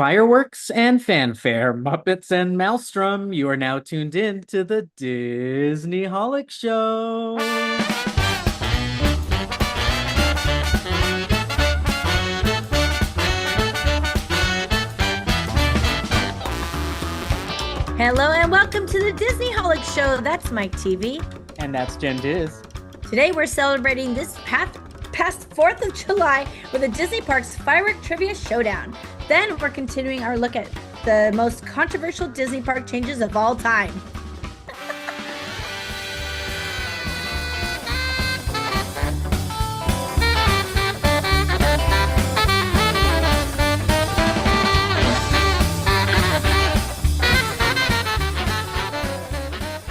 Fireworks and fanfare, Muppets and Maelstrom. You are now tuned in to the Disney Holic Show. Hello and welcome to the Disney Holic Show. That's Myke TV. And that's Jen Diz. Today we're celebrating this past 4th of July with the Disney Parks Firework Trivia Showdown. Then we're continuing our look at the most controversial Disney park changes of all time.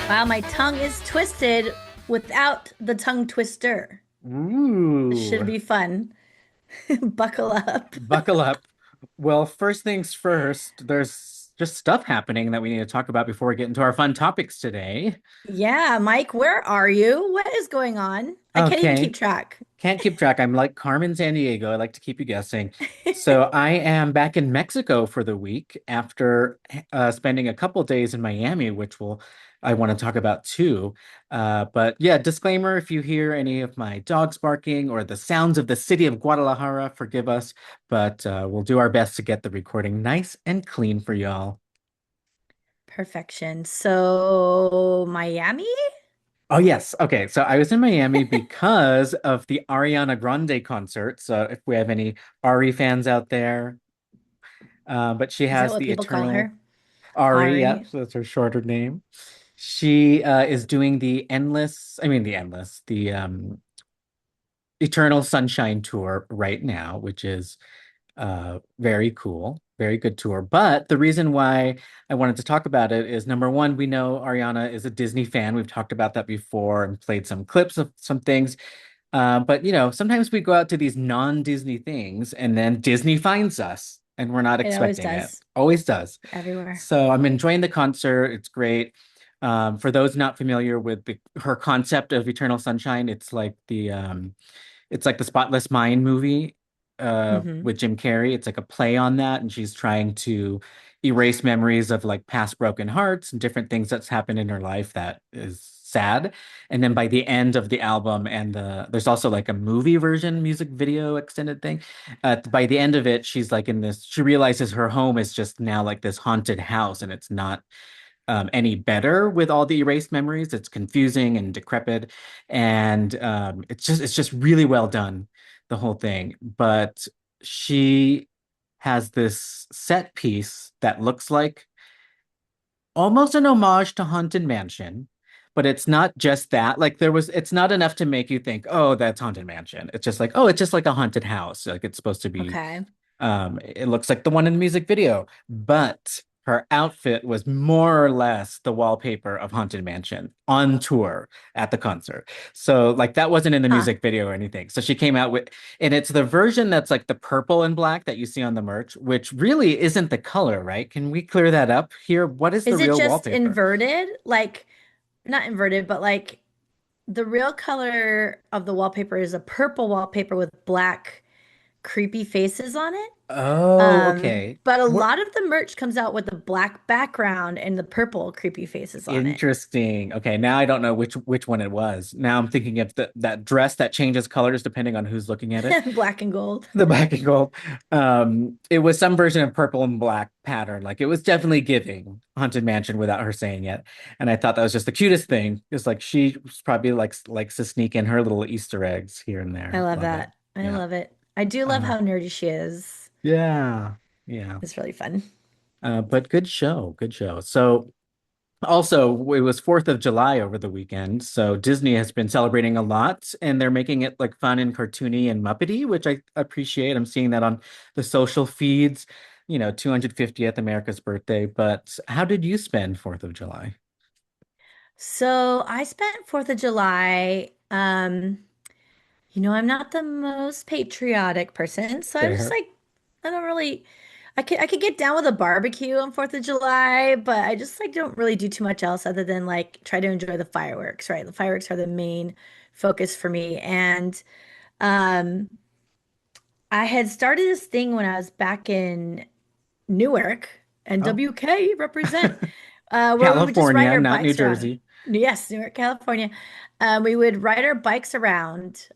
Wow, my tongue is twisted without the tongue twister. This should Ooh, be fun. Buckle up. buckle up. Well, first things first, there's just stuff happening that we need to talk about before we get into our fun topics today. Yeah, Myke, where are you? What is going on? I can't even Okay, keep track. can't keep track. I'm like Carmen Sandiego. I like to keep you guessing. So I am back in Mexico for the week after spending a couple days in Miami, which will I want to talk about too. But yeah, disclaimer, if you hear any of my dogs barking or the sounds of the city of Guadalajara, forgive us, but we'll do our best to get the recording nice and clean for y'all. Perfection. So, Miami? Oh yes. Okay. So I was in Miami because of the Ariana Grande concert. So if we have any Ari fans out there, but she Is that has what the people call Eternal her? Ari. Yeah, Ari. so that's her shorter name. She is doing the Eternal Sunshine tour right now, which is very cool, very good tour. But the reason why I wanted to talk about it is number one, we know Ariana is a Disney fan. We've talked about that before and played some clips of some things. But sometimes we go out to these non-Disney things and then Disney finds us and we're not It always expecting it. does. Always does. Everywhere. So I'm enjoying the concert. It's great. For those not familiar with her concept of Eternal Sunshine, it's like the Spotless Mind movie Hmm. with Jim Carrey. It's like a play on that, and she's trying to erase memories of like past broken hearts and different things that's happened in her life that is sad. And then by the end of the album, and there's also like a movie version, music video extended thing. By the end of it, she's like in this. She realizes her home is just now like this haunted house, and it's not any better with all the erased memories. It's confusing and decrepit, and it's just really well done, the whole thing. But she has this set piece that looks like almost an homage to Haunted Mansion. But it's not just that. Like it's not enough to make you think, oh, that's Haunted Mansion. It's just like, oh, it's just like a haunted house. Like it's supposed to be Okay. it looks like the one in the music video, but her outfit was more or less the wallpaper of Haunted Mansion on tour at the concert. So like that wasn't in the Huh. music video or anything. So she came out with, and it's the version that's like the purple and black that you see on the merch, which really isn't the color, right? Can we clear that up here? What is the Is it real just wallpaper? inverted? Like, not inverted, but like the real color of the wallpaper is a purple wallpaper with black creepy faces on it. Oh, okay. But a We're, lot of the merch comes out with the black background and the purple creepy faces on it. Interesting. Okay, now I don't know which one it was. Now I'm thinking of that dress that changes colors depending on who's looking at it. Black and gold. The black and gold. It was some version of purple and black pattern. Like it was definitely giving Haunted Mansion without her saying it. And I thought that was just the cutest thing. It's like she was probably likes to sneak in her little Easter eggs here and I there. love Love it. that. I Yeah. love it. I do love Uh, how nerdy she is. yeah. Yeah. It's really fun. But good show. Good show. So also, it was 4th of July over the weekend, so Disney has been celebrating a lot, and they're making it like fun and cartoony and Muppety, which I appreciate. I'm seeing that on the social feeds, 250th America's birthday. But how did you spend 4th of July? So I spent 4th of July. I'm not the most patriotic person, so I'm just Fair. like, I don't really, I could get down with a barbecue on 4th of July, but I just like don't really do too much else other than like try to enjoy the fireworks, right? The fireworks are the main focus for me. And um I had started this thing when I was back in Newark and Oh, WK represent, where we would just ride California, our not New bikes around. Jersey. Yes, Newark, California. We would ride our bikes around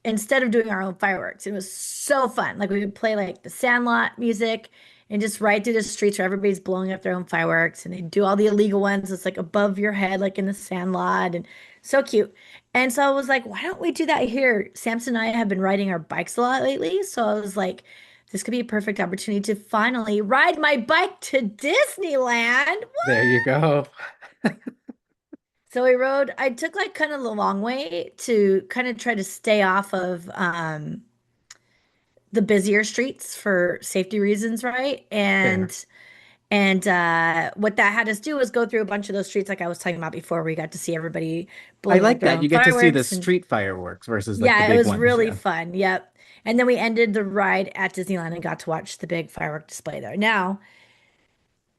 instead of doing our own fireworks. It was so fun. Like we would play like the Sandlot music and just ride through the streets where everybody's blowing up their own fireworks, and they do all the illegal ones. It's like above your head, like in the Sandlot, and so cute. And so I was like, why don't we do that here? Samson and I have been riding our bikes a lot lately. So I was like, this could be a perfect opportunity to finally ride my bike to Disneyland. There you go. So I took like kind of the long way to kind of try to stay off of the busier streets for safety reasons, right? Fair. And what that had us do was go through a bunch of those streets like I was talking about before, where we got to see everybody I blowing up like their that. own You get to see the fireworks. And street fireworks versus like the yeah, it big was ones. really Yeah. fun. Yep. And then we ended the ride at Disneyland and got to watch the big firework display there. Now,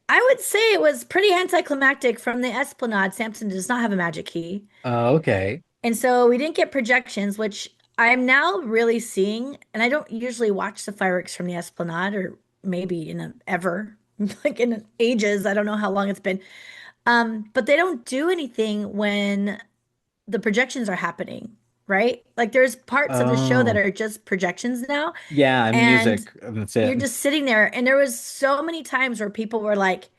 I would say it was pretty anticlimactic from the Esplanade. Samson does not have a magic key. Okay. And so we didn't get projections, which I'm now really seeing. And I don't usually watch the fireworks from the Esplanade, or maybe in ever, like in ages. I don't know how long it's been. But they don't do anything when the projections are happening, right? Like there's parts of the show that Oh, are just projections now, yeah, and and music. And that's you're it. just sitting there. And there was so many times where people were like,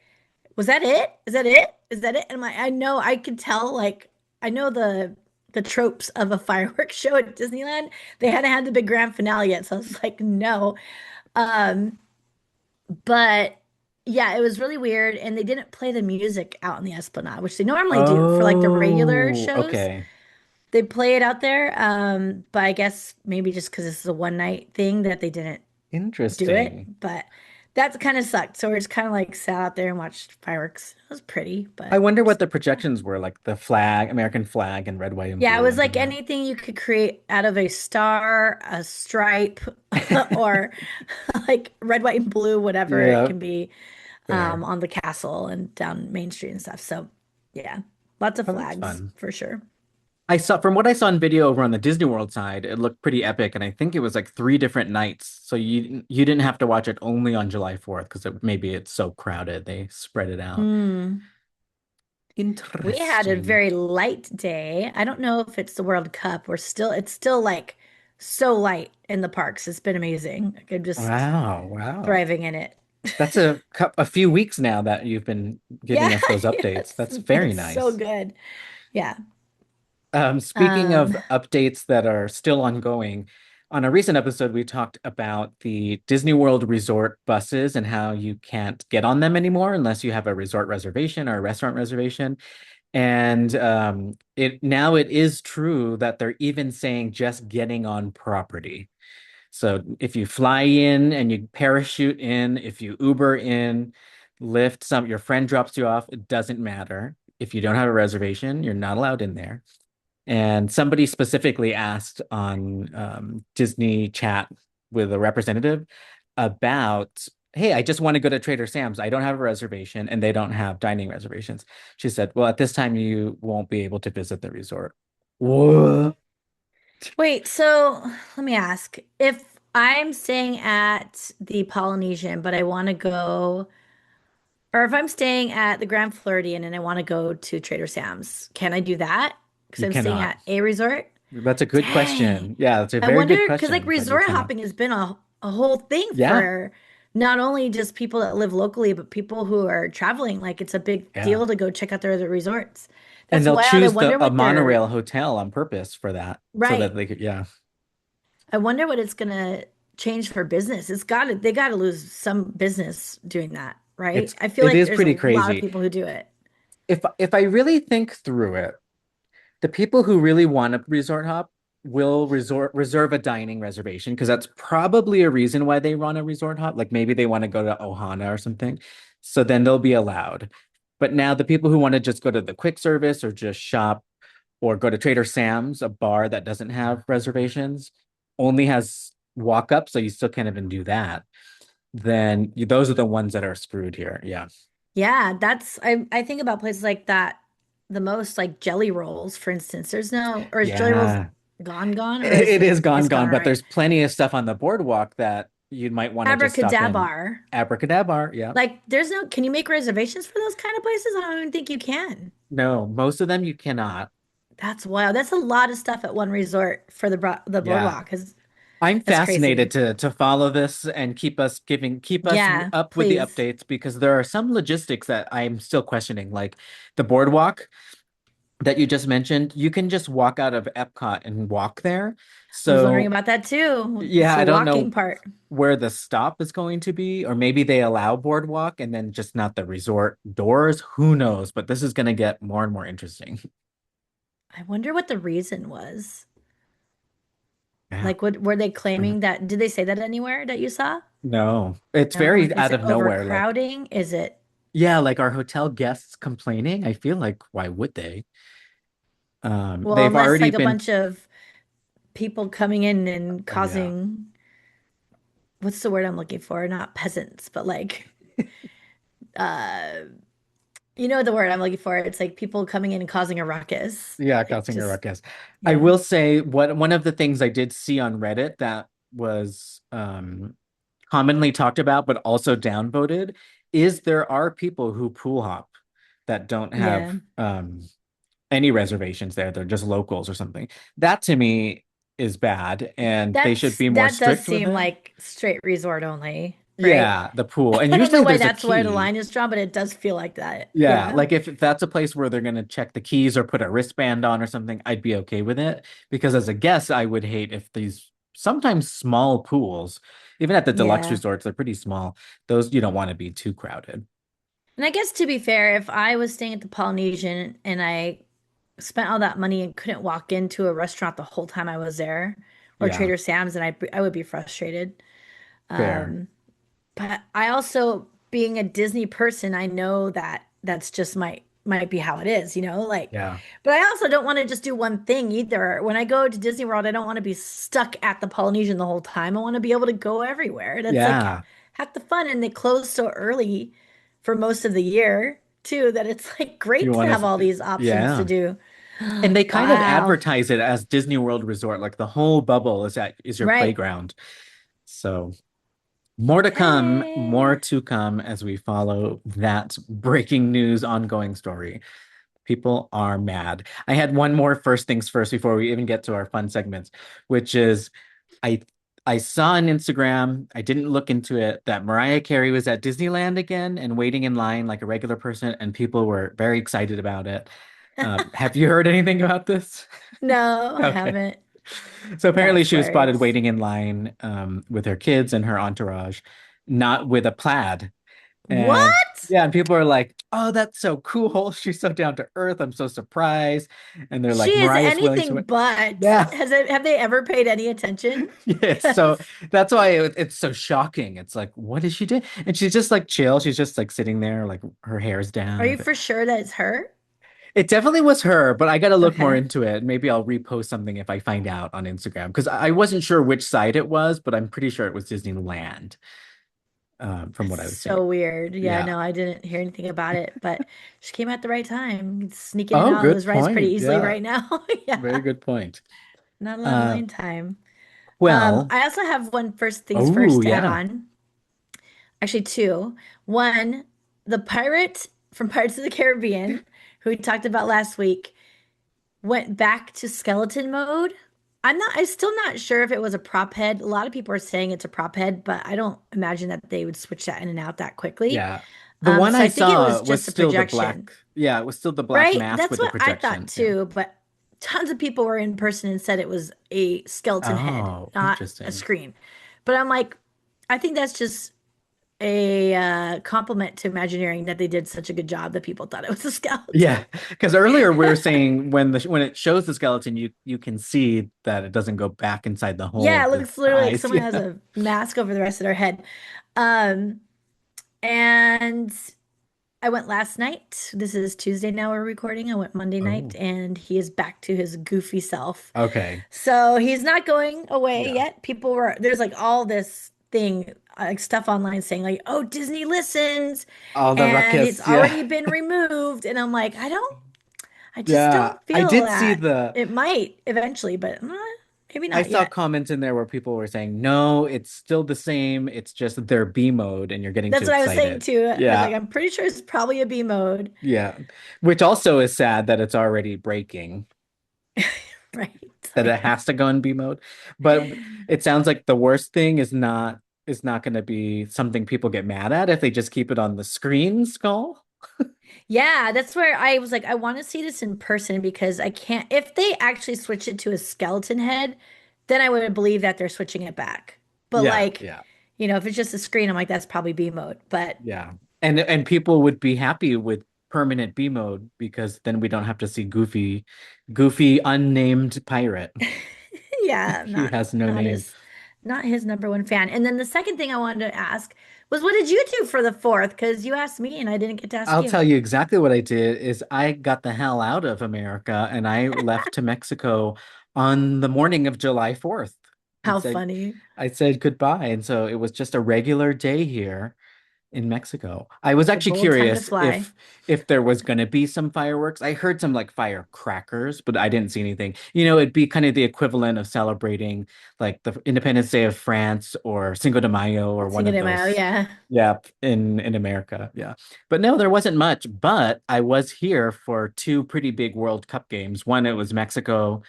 was that it? Is that it? Is that it? And I'm like, I know, I could tell, like, I know the tropes of a fireworks show at Disneyland. They hadn't had the big grand finale yet, so I was like, no. Um, but yeah, it was really weird, and they didn't play the music out in the Esplanade, which they normally do for like the regular Oh, shows. okay. They play it out there, but I guess maybe just because this is a one night thing that they didn't do it. Interesting. But that kind of sucked. So we're just kind of like sat out there and watched fireworks. It was pretty, I but wonder what the projections were, like the flag, American flag, and red, white, and yeah, it blue was and like whatnot. anything you could create out of a star, a stripe, or like red, white, and blue, whatever it Yeah, can be, fair. on the castle and down Main Street and stuff. So yeah, lots of Oh, that's flags fun. for sure. I saw from what I saw in video over on the Disney World side, it looked pretty epic, and I think it was like three different nights. So you didn't have to watch it only on July 4th because maybe it's so crowded. They spread it out. Hmm. We had a Interesting. very light day. I don't know if it's the World Cup. It's still like so light in the parks. It's been amazing. Like, I'm just Wow, wow. thriving in it. That's a few weeks now that you've been Yeah, giving us those updates. yes, That's it's very been so nice. good. Yeah. Speaking Um, of updates that are still ongoing, on a recent episode, we talked about the Disney World resort buses and how you can't get on them anymore unless you have a resort reservation or a restaurant reservation. And it is true that they're even saying just getting on property. So if you fly in and you parachute in, if you Uber in, Lyft, your friend drops you off, it doesn't matter. If you don't have a reservation, you're not allowed in there. And somebody specifically asked on Disney Chat with a representative about, hey, I just want to go to Trader Sam's. I don't have a reservation and they don't have dining reservations. She said, well, at this time, you won't be able to visit the resort. What? Wait, so let me ask. If I'm staying at the Polynesian, but I want to go, or if I'm staying at the Grand Floridian and I want to go to Trader Sam's, can I do that? Because You I'm staying cannot. at a resort? That's a good Dang. question. Yeah, that's a I very wonder, good because like question, but you resort cannot. hopping has been a whole thing Yeah, for not only just people that live locally, but people who are traveling. Like it's a big yeah. deal to go check out their other resorts. And That's they'll wild. I choose wonder a what they're, monorail hotel on purpose for that so that right. they could, yeah. I wonder what it's gonna change for business. They gotta lose some business doing that, right? I feel It like is there's a pretty lot of crazy. people who do it. If I really think through it, the people who really want to resort hop will reserve a dining reservation because that's probably a reason why they run a resort hop. Like maybe they want to go to Ohana or something. So then they'll be allowed. But now the people who want to just go to the quick service or just shop or go to Trader Sam's, a bar that doesn't have reservations, only has walk up, so you still can't even do that. Then those are the ones that are screwed here. Yeah. Yeah, I think about places like that the most, like jelly rolls, for instance. There's no, or is jelly rolls Yeah. gone, or is It is it, gone, it's gone, gone, all but right? there's plenty of stuff on the boardwalk that you might want to just stop in. Abracadabra. Abracadabra, yeah. Like, can you make reservations for those kind of places? I don't even think you can. No, most of them you cannot. That's wild. That's a lot of stuff at one resort for the Yeah. boardwalk. I'm That's fascinated crazy. to follow this and keep us Yeah, up with the please. updates because there are some logistics that I'm still questioning, like the boardwalk that you just mentioned. You can just walk out of Epcot and walk there. I was wondering So about that too. It's yeah, the I don't walking know part. where the stop is going to be, or maybe they allow boardwalk and then just not the resort doors. Who knows? But this is going to get more and more interesting. I wonder what the reason was. Yeah. Like, what were they claiming that? Did they say that anywhere that you saw? No, it's No. very Is out it of nowhere. Like, overcrowding? Is it, yeah, like our hotel guests complaining. I feel like why would they? well, They've unless already like a been, bunch of people coming in and oh yeah, causing, what's the word I'm looking for? Not peasants, but like, uh, you know the word I'm looking for. It's like people coming in and causing a ruckus. yeah, Like, causing a just, ruckus. I yeah. will say what one of the things I did see on Reddit that was commonly talked about, but also downvoted, is there are people who pool hop that don't Yeah. have any reservations there. They're just locals or something. That to me is bad, and they should be more That does strict with seem it. like straight resort only, right? Yeah, the pool. And I don't know usually why there's a that's where the key. line is drawn, but it does feel like that. Yeah, Yeah. like if that's a place where they're going to check the keys or put a wristband on or something, I'd be okay with it. Because as a guest, I would hate if these sometimes small pools, even at the deluxe Yeah. resorts, they're pretty small. Those you don't want to be too crowded. And I guess to be fair, if I was staying at the Polynesian and I spent all that money and couldn't walk into a restaurant the whole time I was there, or Yeah, Trader Sam's, and I would be frustrated. fair. Um, But I also, being a Disney person, I know that that's just might be how it is, like, Yeah. but I also don't want to just do one thing either. When I go to Disney World, I don't want to be stuck at the Polynesian the whole time. I want to be able to go everywhere. That's like Yeah. half the fun. And they close so early for most of the year too, that it's like You great to want have all to, these options to yeah. do. And they kind of Wow. advertise it as Disney World Resort, like the whole bubble is your Right. playground. So more to come, more Okay. to come as we follow that breaking news ongoing story. People are mad. I had one more first things first before we even get to our fun segments, which is I I saw on Instagram, I didn't look into it, that Mariah Carey was at Disneyland again and waiting in line like a regular person, and people were very excited about it. Have you heard anything about this? No, I Okay. haven't. So apparently That's she was spotted hilarious. waiting in line with her kids and her entourage, not with a plaid. And What? yeah, and people are like, "Oh, that's so cool. She's so down to earth. I'm so surprised." And they're She like, is "Mariah's willing to." anything but. Yeah, Have they ever paid any attention? yes. So Because that's why it's so shocking. It's like, what is she doing? And she's just like chill. She's just like sitting there, like her hair's are down. you for sure that it's her? It definitely was her, but I got to look more Okay. into it. Maybe I'll repost something if I find out on Instagram because I wasn't sure which side it was, but I'm pretty sure it was Disneyland, from That's what I was seeing. so weird. Yeah, Yeah. no, I didn't hear anything about it, but she came at the right time, sneaking in and Oh, out of good those rides pretty point. easily Yeah, right now. very Yeah, good point. not a lot of Uh, line time. well, I also have one first things oh first to add yeah, on. Actually, two. One, the pirate from Pirates of the Caribbean, who we talked about last week, went back to skeleton mode. I'm still not sure if it was a prop head. A lot of people are saying it's a prop head, but I don't imagine that they would switch that in and out that quickly. yeah. The one So I I think it was saw was just a still the projection, black. Yeah, it was still the black right? mask That's with the what I thought projection. Yeah. too, but tons of people were in person and said it was a skeleton head, Oh, not a interesting. screen. But I'm like, I think that's just a compliment to Imagineering that they did such a good job that people thought it was a skeleton. Yeah, because earlier we were saying when it shows the skeleton, you can see that it doesn't go back inside the hole Yeah, of it the looks literally like eyes. someone has Yeah. a mask over the rest of their head. Um, and I went last night. This is Tuesday now we're recording. I went Monday night Oh, and he is back to his goofy self. okay. So he's not going away Yeah. yet. There's like all this thing, like stuff online saying like, oh, Disney listens All the and it's ruckus. Yeah. already been removed. And I'm like, I just Yeah. don't I feel did see that. the It might eventually, but Maybe I not saw yet. comments in there where people were saying, no, it's still the same. It's just their B mode and you're getting too That's what I was saying excited. too. I was like, Yeah. I'm pretty sure it's probably a B mode. Yeah. Which also is sad that it's already breaking, Right. that I it know. has to go in B mode. But it sounds like the worst thing is not going to be something people get mad at if they just keep it on the screen skull. Yeah, that's where I was like, I want to see this in person because I can't, if they actually switch it to a skeleton head, then I would believe that they're switching it back. But Yeah, like, yeah, if it's just a screen, I'm like, that's probably B mode. But yeah. And people would be happy with permanent B mode because then we don't have to see goofy unnamed pirate. yeah, I'm He not has no not name. his not his number one fan. And then the second thing I wanted to ask was what did you do for the fourth? Because you asked me and I didn't get to ask I'll you. tell you exactly what I did is I got the hell out of America and I left to Mexico on the morning of July 4th and How said funny. I said goodbye. And so it was just a regular day here in Mexico. I was It's a actually bold time to curious fly. if there was going to be some fireworks. I heard some like firecrackers, but I didn't see anything. It'd be kind of the equivalent of celebrating like the Independence Day of France or Cinco de Mayo or one Cinco of de Mayo, those. yeah. Yeah, in America. Yeah. But no, there wasn't much, but I was here for two pretty big World Cup games. One, it was Mexico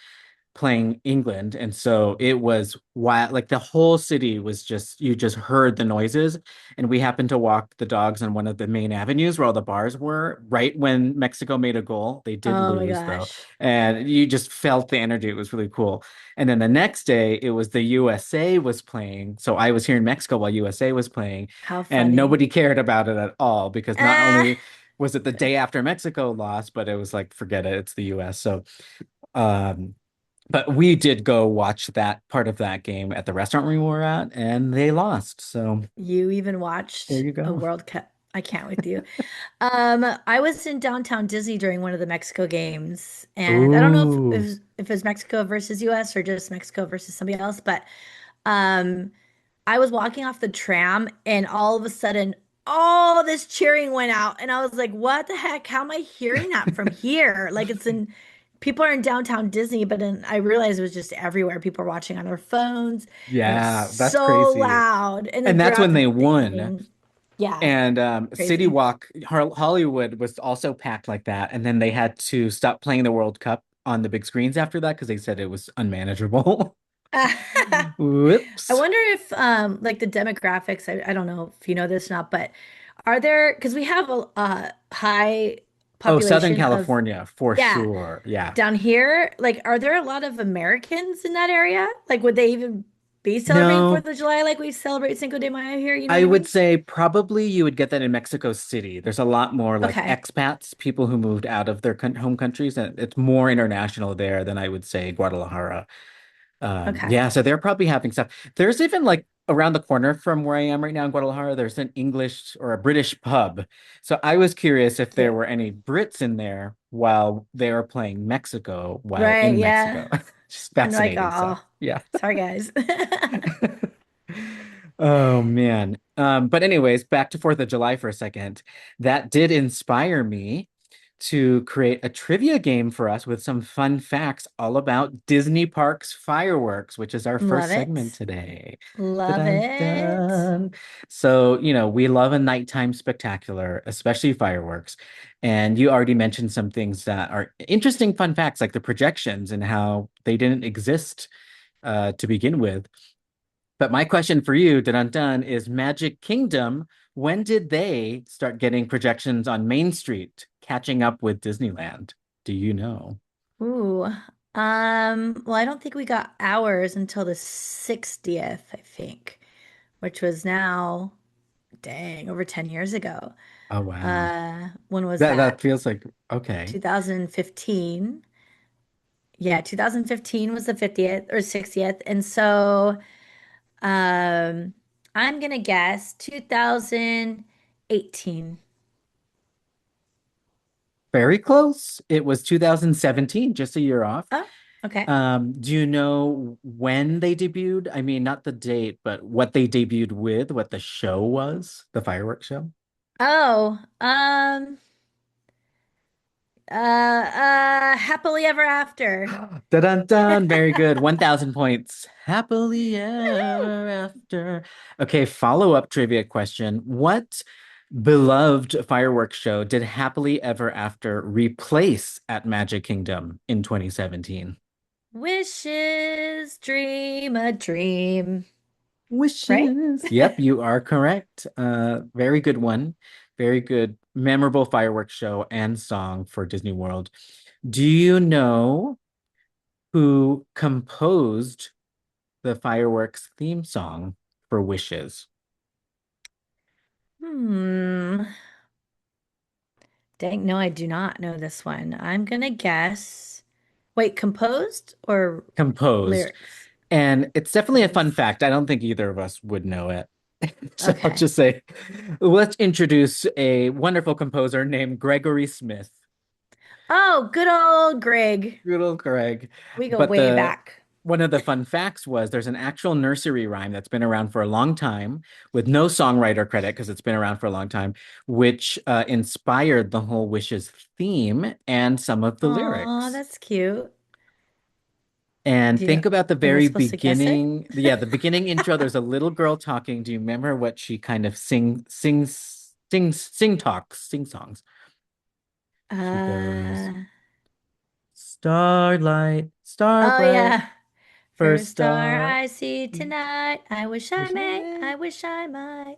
playing England. And so it was wild. Like the whole city was just, you just heard the noises. And we happened to walk the dogs on one of the main avenues where all the bars were right when Mexico made a goal. They did Oh my lose though. gosh. And you just felt the energy. It was really cool. And then the next day, it was the USA was playing. So I was here in Mexico while USA was playing. How And funny. nobody cared about it at all because not Ah, only was it the day after Mexico lost, but it was like, forget it, it's the US. So, um, but we did go watch that part of that game at the restaurant we were at, and they lost. So you even there watched you a go. World Cup. I can't with you. I was in downtown Disney during one of the Mexico games, and I don't know Ooh, if it was Mexico versus US or just Mexico versus somebody else, but um I was walking off the tram and all of a sudden all this cheering went out and I was like, what the heck? How am I hearing that from here? Like it's in people are in downtown Disney, but then I realized it was just everywhere. People are watching on their phones. It was yeah, that's so crazy. loud. And then And that's throughout when the they won. thing, yeah, And City crazy. Walk, Hollywood was also packed like that. And then they had to stop playing the World Cup on the big screens after that because they said it was unmanageable. I Whoops. wonder if like the demographics, I don't know if you know this or not, but are there because we have a high Oh, Southern population of California for yeah, sure. Yeah. down here, like are there a lot of Americans in that area? Like would they even be celebrating No, 4th of July like we celebrate Cinco de Mayo here? You know what I I would mean? say probably you would get that in Mexico City. There's a lot more like Okay. expats, people who moved out of their home countries, and it's more international there than I would say Guadalajara. Okay. Yeah, so they're probably having stuff. There's even like around the corner from where I am right now in Guadalajara, there's an English or a British pub. So I was curious if there Cute. were any Brits in there while they were playing Mexico while Right, in yeah. Mexico. Just And like, fascinating stuff. oh, Yeah. sorry guys. Oh man. But anyways, back to 4th of July for a second. That did inspire me to create a trivia game for us with some fun facts all about Disney Parks fireworks, which is our Love first segment it. today. Love Dun, it. dun. So, we love a nighttime spectacular, especially fireworks. And you already mentioned some things that are interesting fun facts, like the projections and how they didn't exist to begin with. But my question for you, dun dun, is Magic Kingdom. When did they start getting projections on Main Street, catching up with Disneyland? Do you know? Ooh. Well, I don't think we got ours until the 60th, I think, which was now, dang, over 10 years ago. Oh wow. When was That that? feels like okay. 2015. Yeah, 2015 was the 50th or 60th. And so, um, I'm gonna guess 2018. Very close. It was 2017, just a year off. Oh, okay. Do you know when they debuted? I mean, not the date, but what they debuted with, what the show was, the fireworks show? Oh, Happily ever after. Dun dun dun. Very good. 1,000 points. Happily ever after. Okay, follow-up trivia question. What beloved fireworks show did Happily Ever After replace at Magic Kingdom in 2017? Wishes, dream a dream. Right? Wishes. Yep, you are correct. Very good one. Very good, memorable fireworks show and song for Disney World. Do you know who composed the fireworks theme song for Wishes? Hmm. Dang, no, I do not know this one. I'm gonna guess. Wait, composed or Composed. lyrics? And it's definitely a fun Composed. fact. I don't think either of us would know it. So I'll Okay. just say, let's introduce a wonderful composer named Gregory Smith. Oh, good old Greg. Good old Greg. We go But way the back. one of the fun facts was there's an actual nursery rhyme that's been around for a long time with no songwriter credit because it's been around for a long time, which inspired the whole Wishes theme and some of the Aw, lyrics. that's cute. And Do you, think about the am I very supposed to guess it? beginning. Yeah, the beginning intro, there's a little girl talking. Do you remember what she kind of sing songs? She goes, Uh, Starlight, star oh bright, yeah. first First star star. I see tonight. I wish I Wish I may. may. I wish I might.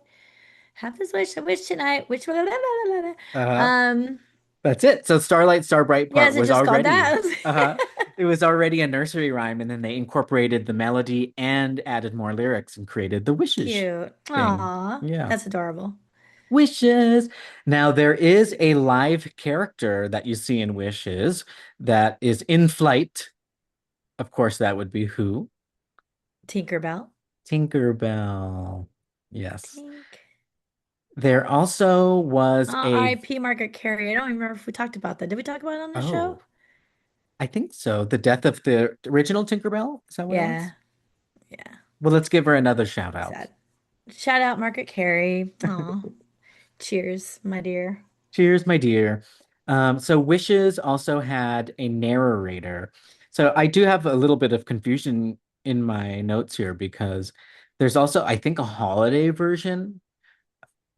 Have this wish I wish tonight. Which blah, blah, blah, blah, blah. Uh, Um, that's it. So Starlight, Star Bright yeah, part is it was just called already, that? uh, it was already a nursery rhyme, and then they incorporated the melody and added more lyrics and created the wishes Cute. thing. Aw, Yeah. that's adorable. Wishes. Now, there is a live character that you see in Wishes that is in flight. Of course, that would be who? Tinkerbell. Tinkerbell. Yes. Tink. There also was a, R.I.P. Margaret Carey. I don't remember if we talked about that. Did we talk about it on the show? oh, I think so. The death of the original Tinkerbell. Is that what it was? Yeah. Yeah. Well, let's give her another shout out. Sad. Shout out Margaret Carey. Aw. Cheers, my dear. Cheers, my dear. So Wishes also had a narrator. So I do have a little bit of confusion in my notes here because there's also, I think, a holiday version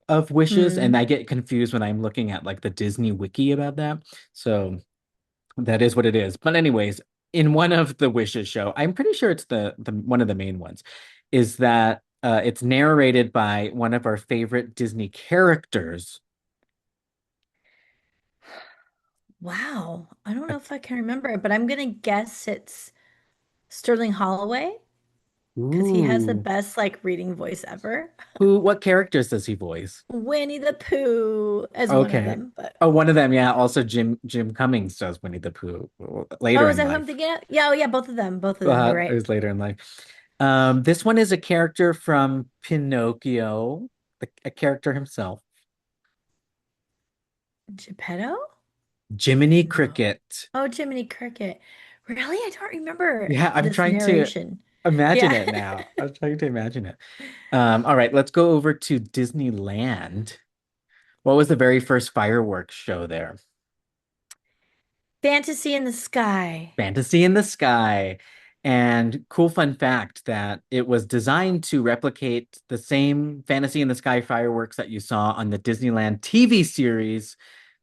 of Wishes, and Hmm. I get confused when I'm looking at like the Disney wiki about that. So that is what it is. But anyways, in one of the Wishes show, I'm pretty sure it's the one of the main ones, is that it's narrated by one of our favorite Disney characters. Wow. I don't know if I can remember it, but I'm gonna guess it's Sterling Holloway because he has the Ooh. best like reading voice ever. What characters does he voice? Winnie the Pooh as one of Okay. them, but Oh, one of them, yeah. Also, Jim Cummings does Winnie the Pooh later oh, is in that who I'm life. thinking of? Yeah, oh yeah, both of them. Both of them. You're It right. was later in life. This one is a character from Pinocchio, a character himself, Geppetto? Jiminy No. Cricket. Oh, Jiminy Cricket. Really? I don't remember Yeah, I'm this trying to narration. imagine Yeah. it now. I'm trying to imagine it. All right, let's go over to Disneyland. What was the very first fireworks show there? Fantasy in the Sky. Fantasy in the Sky. And cool fun fact that it was designed to replicate the same Fantasy in the Sky fireworks that you saw on the Disneyland TV series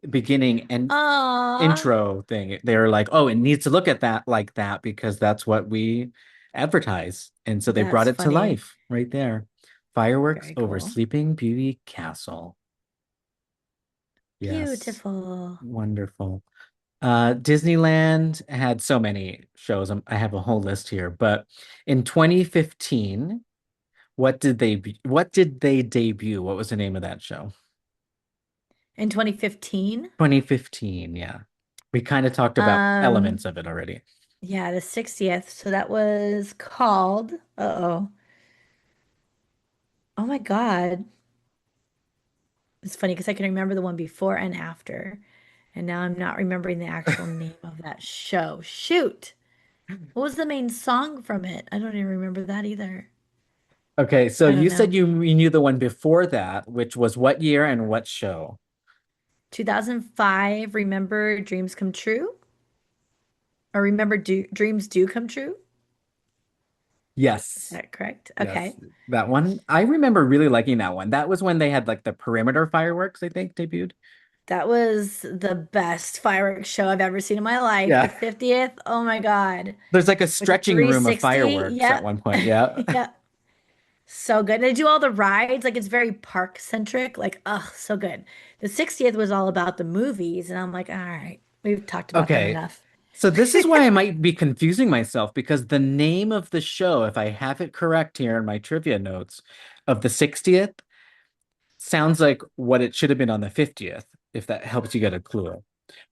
beginning and Aw, intro thing. They were like, oh, it needs to look at that like that because that's what we advertise. And so they brought that's it to funny. life right there. Fireworks Very over cool. Sleeping Beauty Castle. Yes, Beautiful. wonderful. Disneyland had so many shows. I have a whole list here, but in 2015, what did they debut? What was the name of that show? In 2015, 2015, yeah. We kind of talked about elements um, of it already. yeah, the 60th. So that was called, uh-oh. Oh my God. It's funny because I can remember the one before and after. And now I'm not remembering the actual name of that show. Shoot. What was the main song from it? I don't even remember that either. Okay, so I don't you said know. you knew the one before that, which was what year and what show? 2005, Remember Dreams Come True? Or Remember Dreams Do Come True? Is Yes. that correct? Yes. Okay. That one. I remember really liking that one. That was when they had like the perimeter fireworks, I think, debuted. That was the best fireworks show I've ever seen in my life. The Yeah. 50th, oh my God. There's like a With the stretching room of 360, fireworks at yep. one point. Yeah. Yep. So good. And they do all the rides, like it's very park centric. Like, oh, so good. The 60th was all about the movies, and I'm like, all right, we've talked about them Okay. enough. So this is why I might be confusing myself because the name of the show, if I have it correct here in my trivia notes of the 60th, sounds like what it should have been on the 50th, if that helps you get a clue.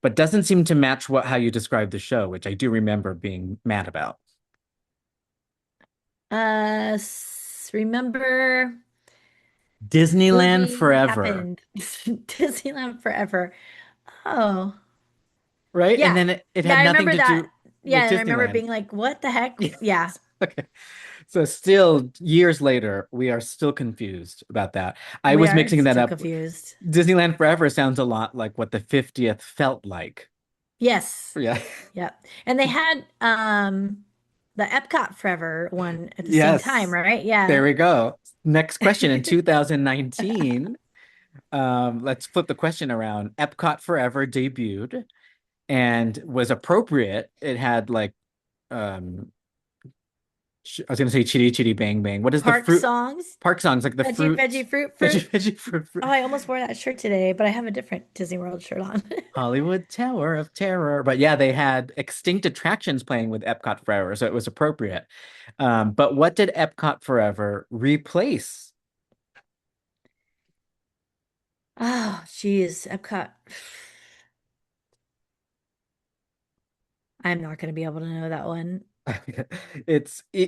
But doesn't seem to match what how you described the show, which I do remember being mad about. Remember Disneyland movie Forever, happened. Disneyland Forever. Oh, right? And yeah. then it Yeah, had I nothing remember to that. do Yeah, with and I remember Disneyland. being like, what the heck? Yes. Yeah, Okay. So still years later, we are still confused about that. I we was are mixing that still up. confused. Disneyland Forever sounds a lot like what the 50th felt like. Yes. Yeah. Yep. And they had the Epcot Forever one at the same time, Yes. right? There Yeah. we go. Next question in 2019. Let's flip the question around. Epcot Forever debuted and was appropriate. It had like um I was gonna say Chitty Chitty Bang Bang. What is the Park fruit songs. park songs like the Veggie, fruit veggie, fruit, veggie fruit. veggie fruit, Oh, fruit. I almost wore that shirt today, but I have a different Disney World shirt on. Hollywood Tower of Terror. But yeah, they had extinct attractions playing with Epcot Forever, so it was appropriate. But what did Epcot Forever replace? Oh, geez. Epcot. I'm not going to be able to know that one.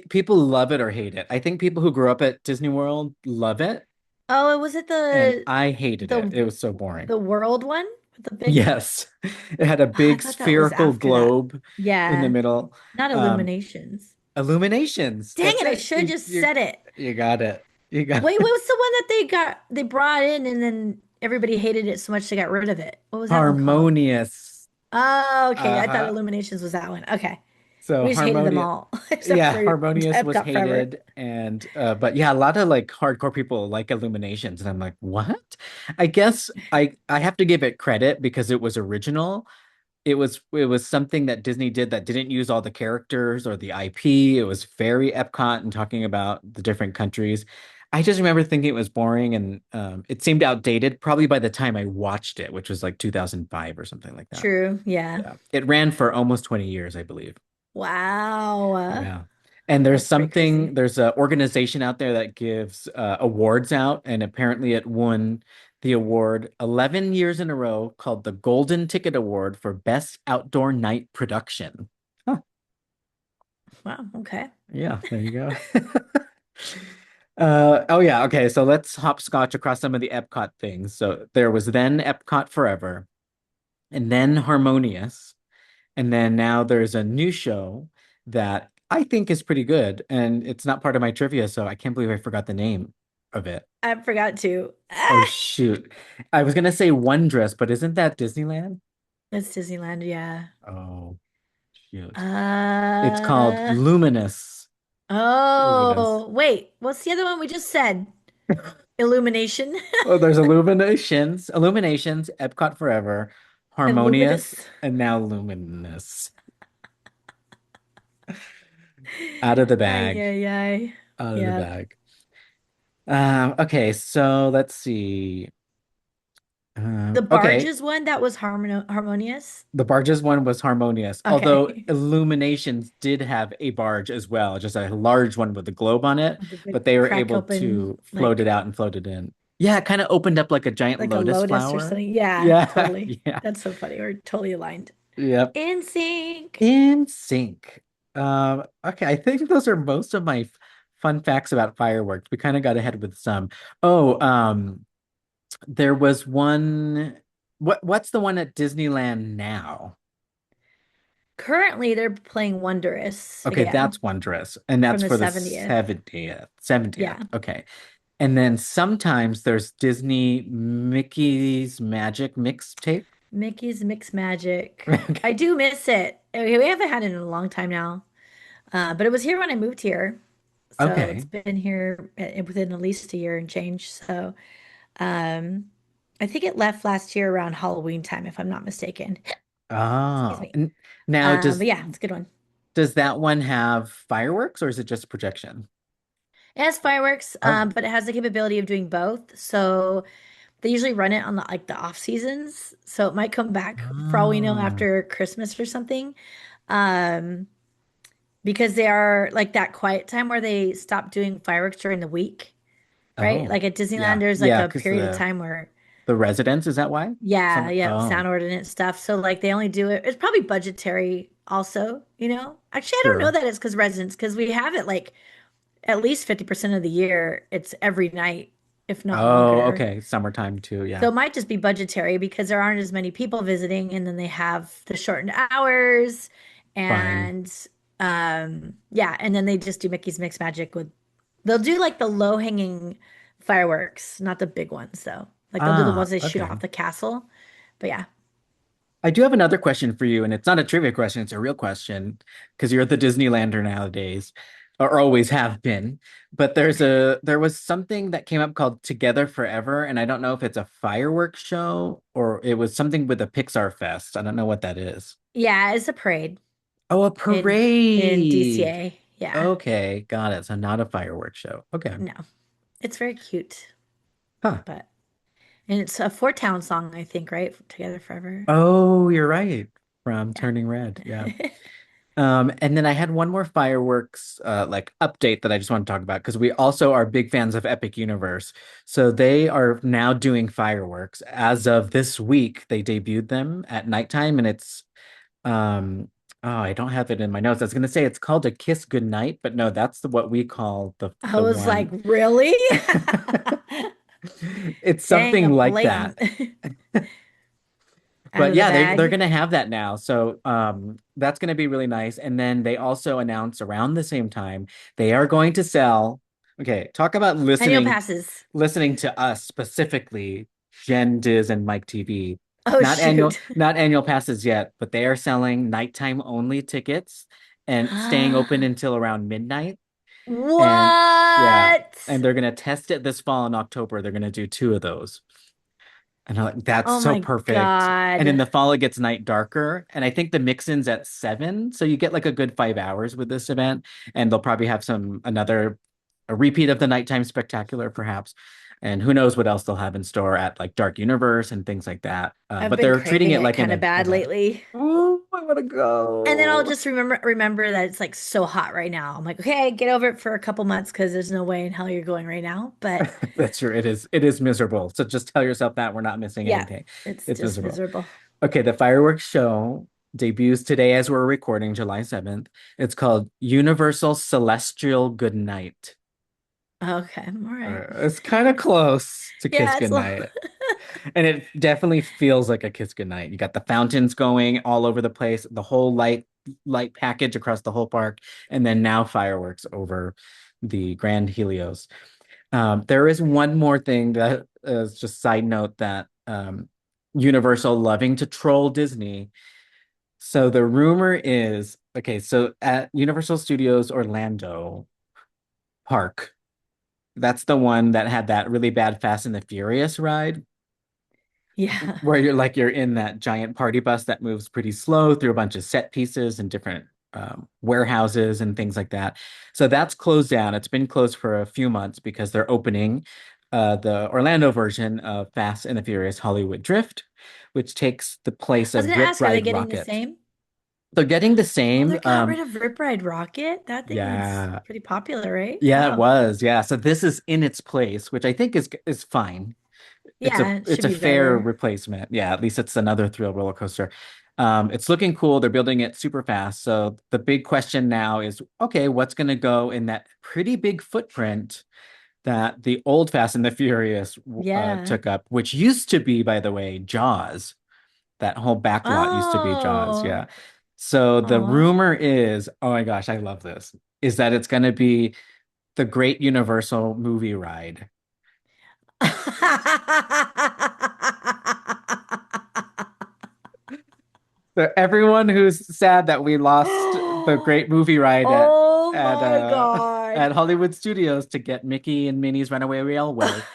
People love it or hate it. I think people who grew up at Disney World love it, Oh, was it and I hated it. the It was so boring. the world one with the big Yes. It had a Oh, I big thought that was spherical after that. globe in the Yeah, middle. not Um, Illuminations. Illuminations. Dang That's it, I it. should have just said it. You got it. You got Wait, what it. was the one that they brought in and then everybody hated it so much they got rid of it? What was that one called? Harmonious. Oh, okay. I thought Uh-huh. Illuminations was that one. Okay. So We just hated them Harmonious, all except yeah, for Harmonious was Epcot Forever. hated, and but yeah, a lot of like hardcore people like Illuminations, and I'm like, what? I guess I have to give it credit because it was original. It was something that Disney did that didn't use all the characters or the IP. It was very Epcot and talking about the different countries. I just remember thinking it was boring and it seemed outdated probably by the time I watched it, which was like 2005 or something like that. True. Yeah. Yeah. It ran for almost 20 years, I believe. Wow. Yeah. And That's pretty crazy. there's an organization out there that gives awards out, and apparently it won the award 11 years in a row called the Golden Ticket Award for Best Outdoor Night Production. Huh. Wow. Okay. Yeah, there you go. Oh yeah, okay, so let's hopscotch across some of the Epcot things. So there was then Epcot Forever, and then Harmonious. And then now there's a new show that I think is pretty good, and it's not part of my trivia, so I can't believe I forgot the name of it. I forgot to. Oh Ah! shoot. I was gonna say Wondrous, but isn't that Disneyland? It's Disneyland. Yeah. Oh shoot. It's called Uh, Luminous. Luminous. oh, wait. What's the other one we just said? Illumination Oh, there's Illuminations, Illuminations, Epcot Forever, and Harmonious, Luminous. and now Luminous. Out of the Ay, bag. ay, ay. Out of the Yep. bag. Okay, so let's see. The Okay, barges one, that was Harmonious. the barges one was Harmonious, although Okay. Illuminations did have a barge as well, just a large one with a globe on it, The but big they were crack able open, to float it out and float it in. Yeah, it kind of opened up like a giant like a lotus lotus or flower. something. Yeah, Yeah, totally. yeah, That's so funny. We're totally aligned. yep. In sync. In sync. Okay, I think those are most of my fun facts about fireworks. We kind of got ahead with some. Oh, there was one. What's the one at Disneyland now? Currently, they're playing Wondrous Okay, again that's Wondrous, and from that's the for the 70th. 70th. 70th. Yeah. Okay. And then sometimes there's Disney Mickey's Magic mixtape. Mickey's Mix Magic. I Okay. do miss it. We haven't had it in a long time now. But it was here when I moved here. So it's Okay. been here within at least a year and change. So um, I think it left last year around Halloween time, if I'm not mistaken. Excuse Oh. me. Now But yeah, it's a good one. does that one have fireworks or is it just projection? It has fireworks, Oh. but it has the capability of doing both. So they usually run it on the off seasons. So it might come back for all we know Oh. after Christmas or something. Um, because they are like that quiet time where they stop doing fireworks during the week, right? Oh. Like at Disneyland, Yeah. there's like Yeah, a because period of time where, the residence, is that why? yeah, Some yeah, oh, sound ordinance stuff. So like they only do it. It's probably budgetary also, you know? Actually, I don't know sure. that it's because residents, because we have it like at least 50% of the year. It's every night, if not Oh, longer. okay. Summertime too, So yeah. it might just be budgetary because there aren't as many people visiting, and then they have the shortened hours, Fine. and yeah, and then they just do Mickey's Mix Magic with they'll do like the low-hanging fireworks, not the big ones though. Like they'll do the Ah, ones they shoot okay. off the castle. But yeah. I do have another question for you, and it's not a trivia question, it's a real question, because you're the Disneylander nowadays, or always have been. But there was something that came up called Together Forever, and I don't know if it's a fireworks show or it was something with a Pixar Fest. I don't know what that is. Yeah, it's a parade Oh, a in parade. DCA. Yeah. Okay, got it. So not a fireworks show. Okay. No. It's very cute, Huh. but and it's a Four Town song, I think, right? Together Forever. Oh, you're right. From Yeah. Turning Red. Yeah. And then I had one more fireworks like update that I just want to talk about because we also are big fans of Epic Universe. So they are now doing fireworks. As of this week, they debuted them at nighttime and it's oh, I don't have it in my notes. I was gonna say it's called a Kiss Goodnight, but no, that's what we call I the was like, one. really? It's Dang, a something like blatant that. out But of the yeah, they're bag. gonna have that now. So that's gonna be really nice. And then they also announced around the same time they are going to sell. Okay, talk about Annual passes. listening to us specifically, Gen Diz and Myke TV. Oh, shoot. Not annual passes yet, but they are selling nighttime only tickets and staying open until around midnight. And yeah, What? and they're gonna test it this fall in October. They're gonna do two of those. And I'm like, that's Oh so my perfect. And in God. the fall, it gets night darker. And I think the mix-in's at 7. So you get like a good 5 hours with this event. And they'll probably have a repeat of the nighttime spectacular, perhaps. And who knows what else they'll have in store at like Dark Universe and things like that. I've But been they're treating craving it it like kind of an bad event. lately. Oh, I want to And then I'll go. just remember that it's like so hot right now. I'm like, okay, get over it for a couple months because there's no way in hell you're going right now. But That's true. It is miserable. So just tell yourself that we're not missing yeah, anything. it's It's just miserable. miserable. Okay, the fireworks show debuts today as we're recording, July 7th. It's called Universal Celestial Goodnight. Okay, all right. It's kind of close to Kiss Yeah, it's a little Goodnight. And it definitely feels like a Kiss Goodnight. You got the fountains going all over the place, the whole light package across the whole park, and then now fireworks over the Grand Helios. There is one more thing that is just side note that Universal loving to troll Disney. So the rumor is, okay, so at Universal Studios Orlando Park, that's the one that had that really bad Fast and the Furious ride, yeah. where you're in that giant party bus that moves pretty slow through a bunch of set pieces and different warehouses and things like that. So that's closed down. It's been closed for a few months because they're opening the Orlando version of Fast and the Furious Hollywood Drift, which takes the place I was of gonna Rip ask, are they Ride getting the Rocket. same? They're getting the Oh, they same. got rid of Rip Ride Rocket. That thing was Yeah, pretty popular, right? yeah, it Wow. was. Yeah, so this is in its place, which I think is fine. Yeah, it It's should a be fair better. replacement. Yeah, at least it's another thrill roller coaster. It's looking cool. They're building it super fast. So the big question now is, okay, what's going to go in that pretty big footprint that the old Fast and the Furious Yeah. took up, which used to be, by the way, Jaws. That whole back lot used to be Jaws. Oh. Yeah. So the Aw. rumor is, oh my gosh, I love this, is that it's going to be the Great Universal Movie Ride. So everyone who's sad that we lost the great movie ride Oh at my uh God. at Hollywood Studios to get Mickey and Minnie's Runaway Railway,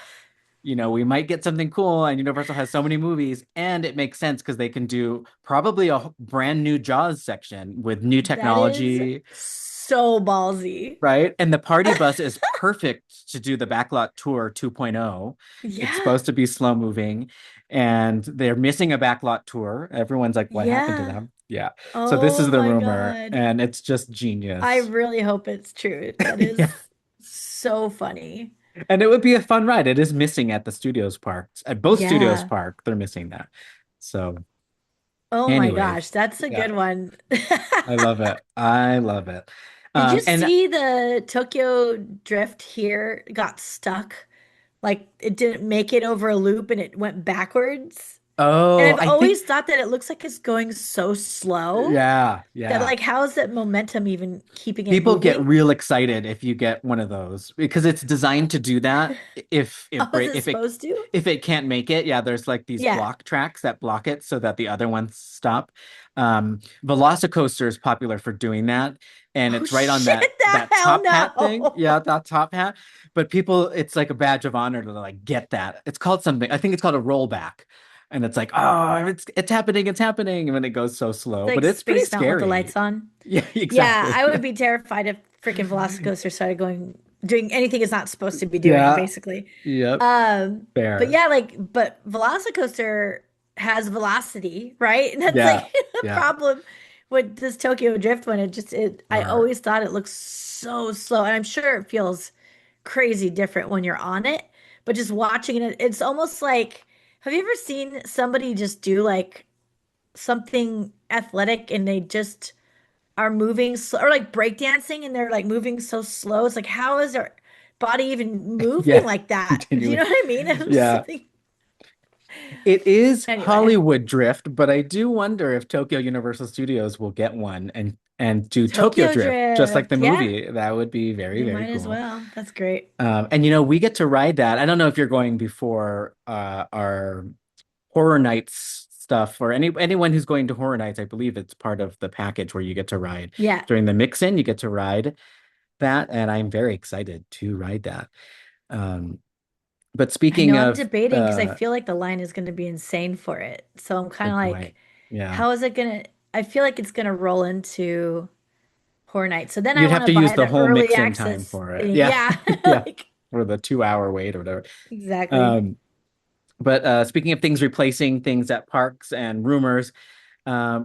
we might get something cool, and Universal has so many movies, and it makes sense because they can do probably a brand new Jaws section with new That is technology, so ballsy. right? And the party bus is perfect to do the backlot tour 2.0. It's Yeah. supposed to be slow moving, and they're missing a backlot tour. Everyone's like, what happened to Yeah. them? Yeah. So this is Oh the my rumor, God. and it's just I genius. really hope it's true. That Yeah. is so funny. And it would be a fun ride. It is missing at the studios parks. At both studios Yeah. park, they're missing that. So, Oh my anyways, gosh, that's a yeah, good one. I love it. I love it. Did you And see the Tokyo Drift here got stuck? Like it didn't make it over a loop and it went backwards. And oh, I've I think always thought that it looks like it's going so slow yeah, that yeah. like how is that momentum even keeping it People get moving? real excited if you get one of those because it's designed to do that. Oh, is it supposed to? If it can't make it, yeah, there's like these Yeah. block tracks that block it so that the other ones stop. Velocicoaster is popular for doing that, and Oh it's right on shit, the that hell top hat thing. Yeah, no. that top hat. But people, it's like a badge of honor to like get that. It's called something. I think it's called a rollback. And it's like, oh, it's happening, and when it goes so slow. But Like it's pretty Space Mountain with the lights scary. on. Yeah, Yeah, exactly. I would be terrified if freaking Velocicoaster started doing anything it's not supposed to be doing, Yeah. basically. Yep. But Fair. yeah, but Velocicoaster has velocity, right? And that's like Yeah. the Yeah. problem with this Tokyo Drift one. I Or always thought it looks so slow, and I'm sure it feels crazy different when you're on it. But just watching it, it's almost like, have you ever seen somebody just do like something athletic and they just are moving slow, or like breakdancing and they're like moving so slow. It's like, how is their body even moving yeah, like that? Do you know continuing. what I mean? I'm just Yeah. like, It is anyway, Hollywood Drift, but I do wonder if Tokyo Universal Studios will get one and do Tokyo Tokyo Drift just like the Drift. Yeah, movie. That would be very, they very might as cool. well. That's great. And we get to ride that. I don't know if you're going before our horror nights stuff or anyone who's going to horror nights. I believe it's part of the package where you get to ride Yeah, during the mix-in. You get to ride that, and I'm very excited to ride that. Um, but I know speaking I'm of, debating because I feel like the line is going to be insane for it. So I'm kind of good like, point. Yeah, how is it going to, I feel like it's going to roll into Horror Night. So then I you'd have want to to use buy the the whole early mix-in time access for it. thing. Yeah, Yeah, yeah, like for the 2 hour wait or whatever. exactly. Um, but speaking of things replacing things at parks and rumors,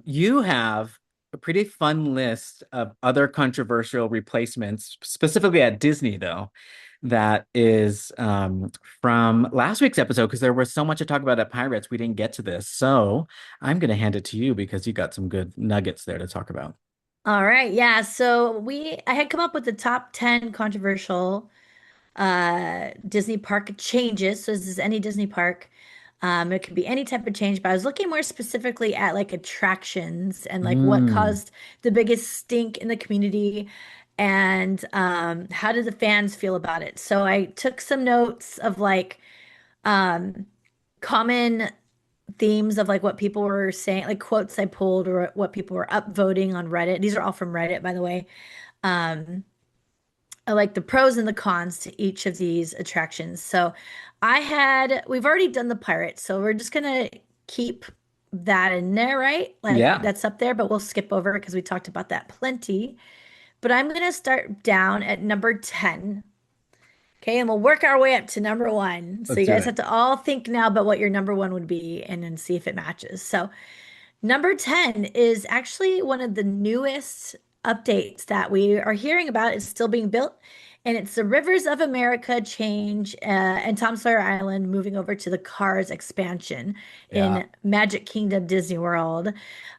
you have a pretty fun list of other controversial replacements, specifically at Disney, though, that is from last week's episode, because there was so much to talk about at Pirates, we didn't get to this. So I'm going to hand it to you because you got some good nuggets there to talk about. All right. Yeah. So I had come up with the top 10 controversial Disney park changes. So this is any Disney park. It could be any type of change, but I was looking more specifically at like attractions and like what Mm, caused the biggest stink in the community and how did the fans feel about it. So I took some notes of like um, common themes of like what people were saying, like quotes I pulled or what people were upvoting on Reddit. These are all from Reddit, by the way. Um, I like the pros and the cons to each of these attractions. So we've already done the pirates, so we're just gonna keep that in there, right? Like yeah, that's up there, but we'll skip over because we talked about that plenty. But I'm gonna start down at number 10. Okay, and we'll work our way up to number one. So let's you do guys it. have to all think now about what your number one would be and then see if it matches. So number 10 is actually one of the newest updates that we are hearing about. It's still being built, and it's the Rivers of America change and Tom Sawyer Island moving over to the Cars expansion Yeah, in Magic Kingdom Disney World.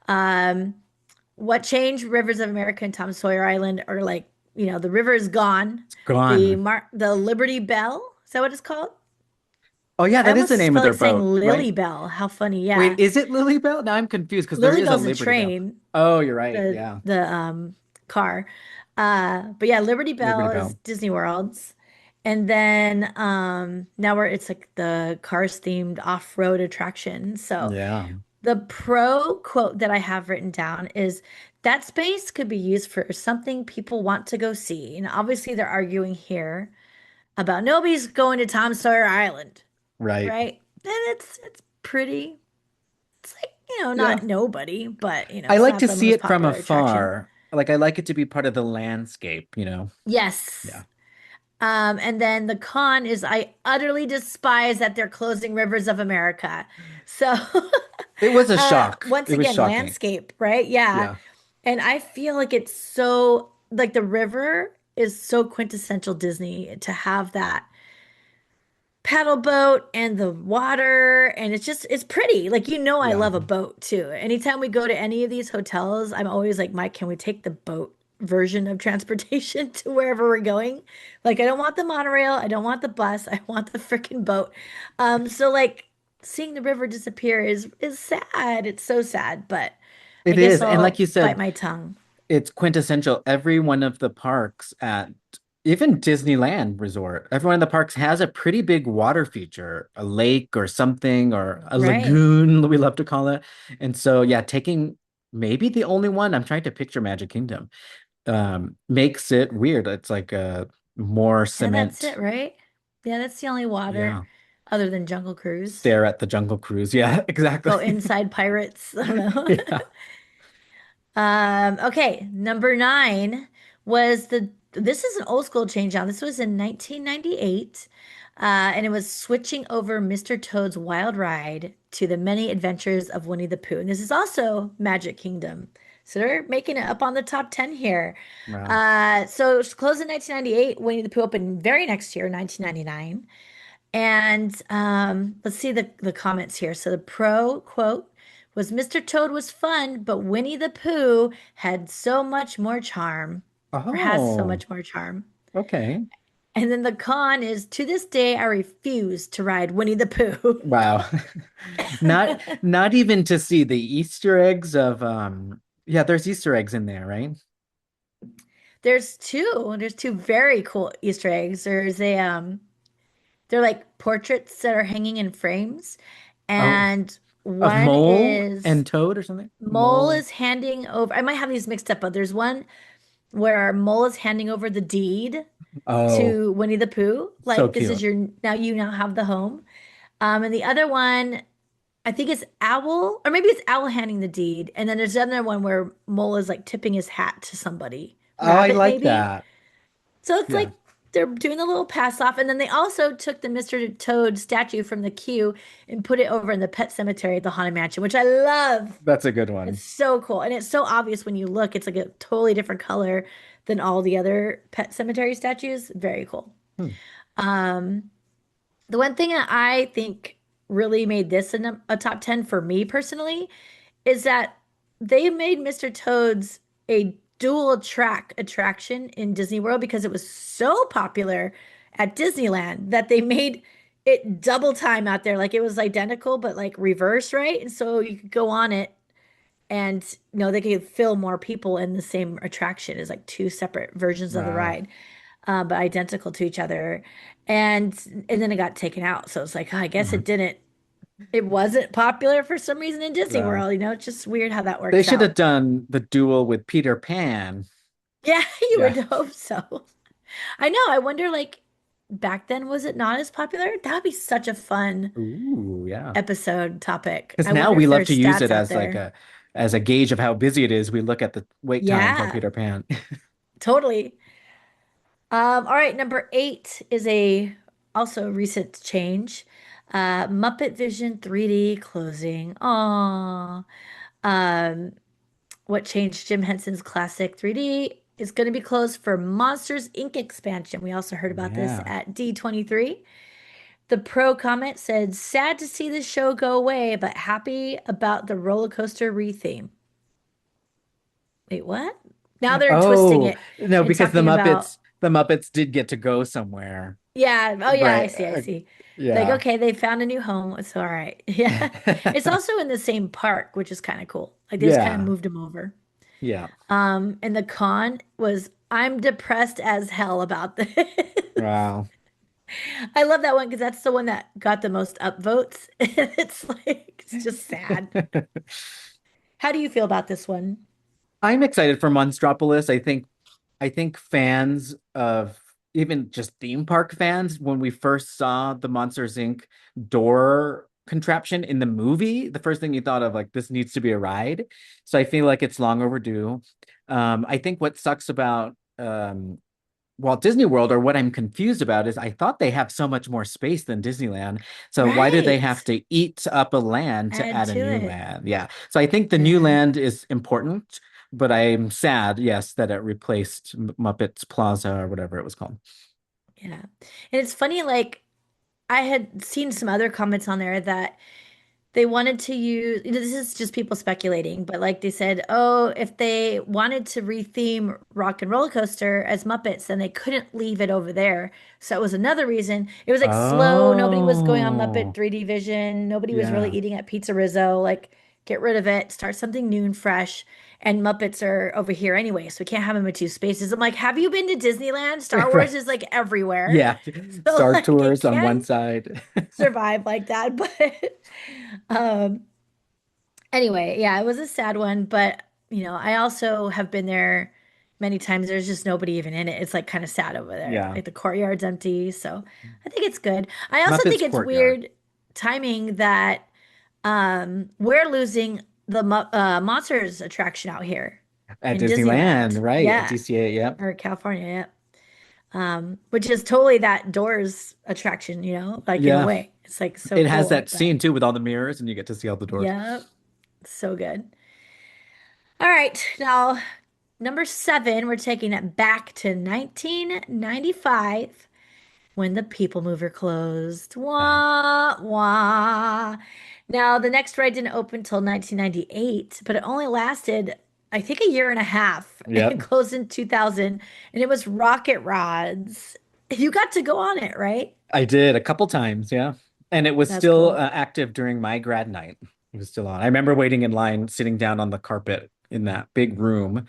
Um, what changed Rivers of America and Tom Sawyer Island are like, the river is gone. it's gone. The Liberty Bell, is that what it's called? Oh, yeah, I that is the almost name of felt their like saying boat, Lily right? Bell. How funny, Wait, yeah. is it Lily Bell? Now I'm confused because there Lily is a Bell's a Liberty Bell. train, Oh, you're right. the Yeah. the car. But yeah, Liberty Liberty Bell is Bell. Disney World's. And then now we're it's like the cars themed off-road attraction. So Yeah. the pro quote that I have written down is that space could be used for something people want to go see. And obviously they're arguing here about nobody's going to Tom Sawyer Island, Right. right? And it's pretty. It's like, Yeah. not nobody, but I it's like not to the see most it from popular attraction. afar. Like I like it to be part of the landscape. Yes. Yeah. And then the con is I utterly despise that they're closing Rivers of America. So, It was a shock. once It was again, shocking. landscape, right? Yeah. Yeah. And I feel like it's so, like the river is so quintessential Disney to have that paddle boat and the water. And it's pretty. Like, I Yeah. love a boat too. Anytime we go to any of these hotels, I'm always like, Mike, can we take the boat version of transportation to wherever we're going? Like, I don't want the monorail. I don't want the bus. I want the freaking boat. So like seeing the river disappear is sad. It's so sad, but I It guess is. And like I'll you bite said, my tongue. it's quintessential. Every one of the parks at even Disneyland Resort, every one of the parks has a pretty big water feature, a lake or something, or a Right. lagoon, we love to call it. And so, yeah, taking maybe the only one, I'm trying to picture Magic Kingdom, makes it weird. It's like a more And that's cement. it, right? Yeah, that's the only water Yeah. other than Jungle Cruise. Stare at the Jungle Cruise. Yeah, Go exactly. inside pirates. I don't know. Yeah. Okay, number nine was this is an old school change on. This was in 1998. And it was switching over Mr. Toad's Wild Ride to the Many Adventures of Winnie the Pooh. And this is also Magic Kingdom. So they're making it up on the top 10 here. Wow. So it was closed in 1998. Winnie the Pooh opened very next year, 1999. And let's see the comments here. So the pro quote was Mr. Toad was fun, but Winnie the Pooh had so much more charm, or has so Oh, much more charm. okay. And then the con is to this day, I refuse to ride Winnie the Pooh. Wow. Not even to see the Easter eggs of yeah, there's Easter eggs in there, right? There's two very cool Easter eggs. They're like portraits that are hanging in frames. Oh, And of one Mole is and Toad or something? Mole Mole. is handing over, I might have these mixed up, but there's one where Mole is handing over the deed Oh, to Winnie the Pooh. so Like, this is cute. you now have the home. And the other one, I think it's Owl, or maybe it's Owl handing the deed. And then there's another one where Mole is like tipping his hat to somebody. Oh, I Rabbit, like maybe. that. So it's Yeah, like they're doing a little pass off. And then they also took the Mr. Toad statue from the queue and put it over in the pet cemetery at the Haunted Mansion, which I love. that's a good It's one. so cool. And it's so obvious when you look. It's like a totally different color than all the other pet cemetery statues. Very cool. Hmm. Um, the one thing that I think really made this a top 10 for me personally is that they made Mr. Toad's a dual track attraction in Disney World because it was so popular at Disneyland that they made it double time out there. Like it was identical, but like reverse, right? And so you could go on it and they could fill more people in the same attraction as like two separate versions of the Wow. ride, but identical to each other. And then it got taken out. So it's like, oh, I guess Mhm. it wasn't popular for some reason in Disney Wow. World. It's just weird how that They works should have out. done the duel with Peter Pan. Yeah, you Yeah. would hope so. I know. I wonder, like, back then, was it not as popular? That would be such a fun Ooh, yeah. episode topic. Because I now wonder we if love there's to use stats it out as like there. a gauge of how busy it is. We look at the wait time for Yeah, Peter Pan. totally. All right, number eight is a also recent change. Muppet Vision 3D closing. Aww. Um, what changed Jim Henson's classic 3D is going to be closed for Monsters Inc. expansion. We also heard about this Yeah. at D23. The pro comment said, sad to see the show go away, but happy about the roller coaster retheme. Wait, what? Now they're twisting Oh, it no, and because talking about, The Muppets did get to go somewhere. yeah, oh yeah, I Right. see, I see. Like, Yeah. okay, they found a new home. It's all right. Yeah. It's also in the same park, which is kind of cool. Like they just kind of Yeah. moved them over. Yeah. And the con was I'm depressed as hell about this. Wow. I love that one because that's the one that got the most upvotes. It's like it's just sad. How do you feel about this one? I'm excited for Monstropolis. I think fans of even just theme park fans, when we first saw the Monsters Inc. door contraption in the movie, the first thing you thought of like this needs to be a ride. So I feel like it's long overdue. I think what sucks about Walt Disney World, or what I'm confused about, is I thought they have so much more space than Disneyland. So why do they have Right. to eat up a land to Add add a to new it. land? Yeah. So I think the new Yeah. land is important, but I'm sad, yes, that it replaced Muppets Plaza or whatever it was called. Yeah. And it's funny, like I had seen some other comments on there that they wanted to use, this is just people speculating, but like they said, oh, if they wanted to retheme Rock and Roller Coaster as Muppets, then they couldn't leave it over there. So it was another reason. It was like slow. Nobody was going on Muppet Oh, 3D Vision. Nobody was really yeah. eating at Pizza Rizzo. Like, get rid of it, start something new and fresh. And Muppets are over here anyway, so we can't have them in two spaces. I'm like, have you been to Disneyland? Star Right. Wars is like everywhere. Yeah. So Star like it Tours on one can side. survive like that. But um anyway, yeah, it was a sad one, but I also have been there many times. There's just nobody even in it. It's like kind of sad over there. Yeah. Like the courtyard's empty. So I think it's good. I also think Muppets it's Courtyard weird timing that we're losing the Monsters attraction out here at in Disneyland, Disneyland. right? At Yeah. DCA, yep. Or California, yeah. Which is totally that Doors attraction, like in a Yeah. way. It's like so It has cool, that but scene too with all the mirrors, and you get to see all the doors. yeah, so good. All right, now number seven, we're taking it back to 1995 when the People Mover closed. Uh, Wah, wah. Now, the next ride didn't open until 1998, but it only lasted, I think, a year and a half. It yep. closed in 2000, and it was Rocket Rods. You got to go on it, right? I did a couple times, yeah. And it was That's still cool. active during my grad night. It was still on. I remember waiting in line, sitting down on the carpet in that big room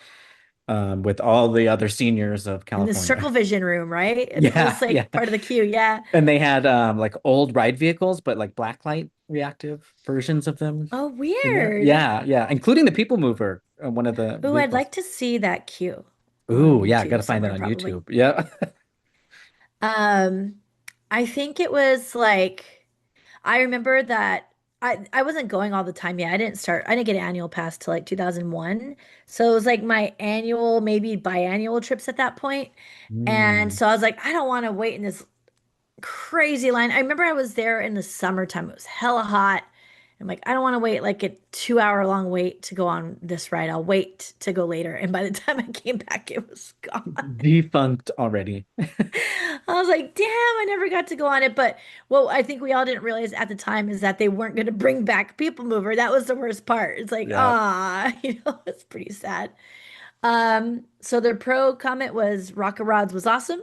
with all the other seniors of In the California. Circle Vision room, right? That Yeah, was yeah. like part of the queue. Yeah. And they had like old ride vehicles, but like blacklight reactive versions of them Oh, in there. weird. Yeah, yeah, including the People Mover, one of the Ooh, I'd vehicles. like to see that queue on Ooh, yeah, got YouTube to find that somewhere, on probably. YouTube. Yeah. Um, I think it was like I remember that I wasn't going all the time yet. I didn't get an annual pass till like 2001. So it was like my annual, maybe biannual trips at that point. And Mm. so I was like, I don't want to wait in this crazy line. I remember I was there in the summertime. It was hella hot. I'm like, I don't want to wait like a 2 hour long wait to go on this ride. I'll wait to go later. And by the time I came back, it was gone. Defunct already. I was like, damn, I never got to go on it. But what I think we all didn't realize at the time is that they weren't going to bring back People Mover. That was the worst part. It's like, Yeah. ah, it's pretty sad. So their pro comment was Rocket Rods was awesome.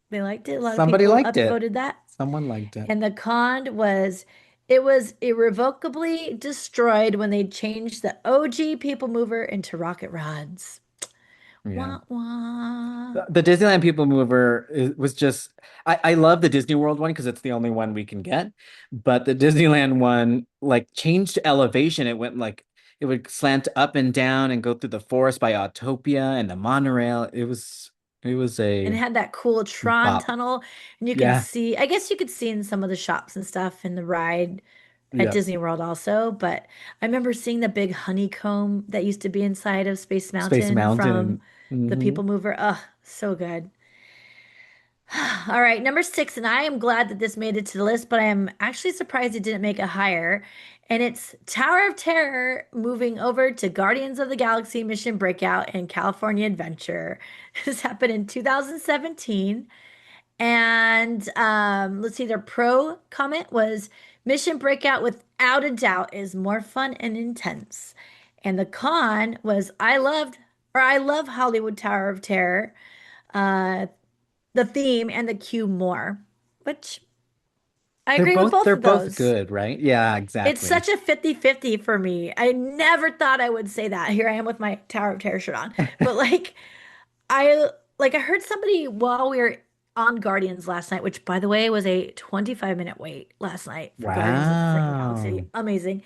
They liked it. A lot of Somebody people liked it. upvoted that. Someone liked it. And the con was it was irrevocably destroyed when they changed the OG People Mover into Rocket Rods. Yeah. Wah wah. The Disneyland People Mover was just I love the Disney World one because it's the only one we can get. But the Disneyland one like changed elevation. It went like it would slant up and down and go through the forest by Autopia and the monorail. It was And a it had that cool Tron bop. tunnel. And you can Yeah. see, I guess you could see in some of the shops and stuff in the ride at Yeah. Disney World also. But I remember seeing the big honeycomb that used to be inside of Space Space Mountain from Mountain. the Hmm. People Mover. Ugh, so good. All right, number six, and I am glad that this made it to the list, but I am actually surprised it didn't make it higher. And it's Tower of Terror moving over to Guardians of the Galaxy Mission Breakout and California Adventure. This happened in 2017. And let's see, their pro comment was Mission Breakout without a doubt is more fun and intense. And the con was I love Hollywood Tower of Terror. Uh, the theme and the cue more, which I They're agree with both both they're of both those. good, right? Yeah, It's exactly. such a 50-50 for me. I never thought I would say that. Here I am with my Tower of Terror shirt on. But like I heard somebody while we were on Guardians last night, which by the way was a 25-minute wait last night for Guardians of the freaking Galaxy. Wow. Amazing.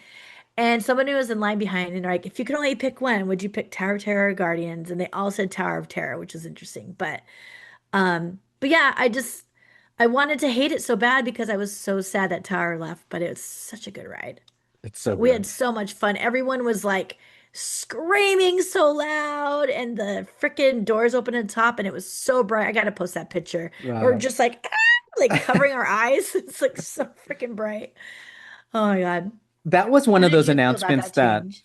And someone who was in line behind, and they're like, if you could only pick one, would you pick Tower of Terror or Guardians? And they all said Tower of Terror, which is interesting. But yeah, I wanted to hate it so bad because I was so sad that Tower left, but it was such a good ride. It's so We had good. so much fun. Everyone was like screaming so loud, and the freaking doors open at the top, and it was so bright. I gotta post that picture. We're Wow. just like, like covering our eyes. It's like so freaking bright. Oh my God. That was one How of did those you feel about announcements that that change?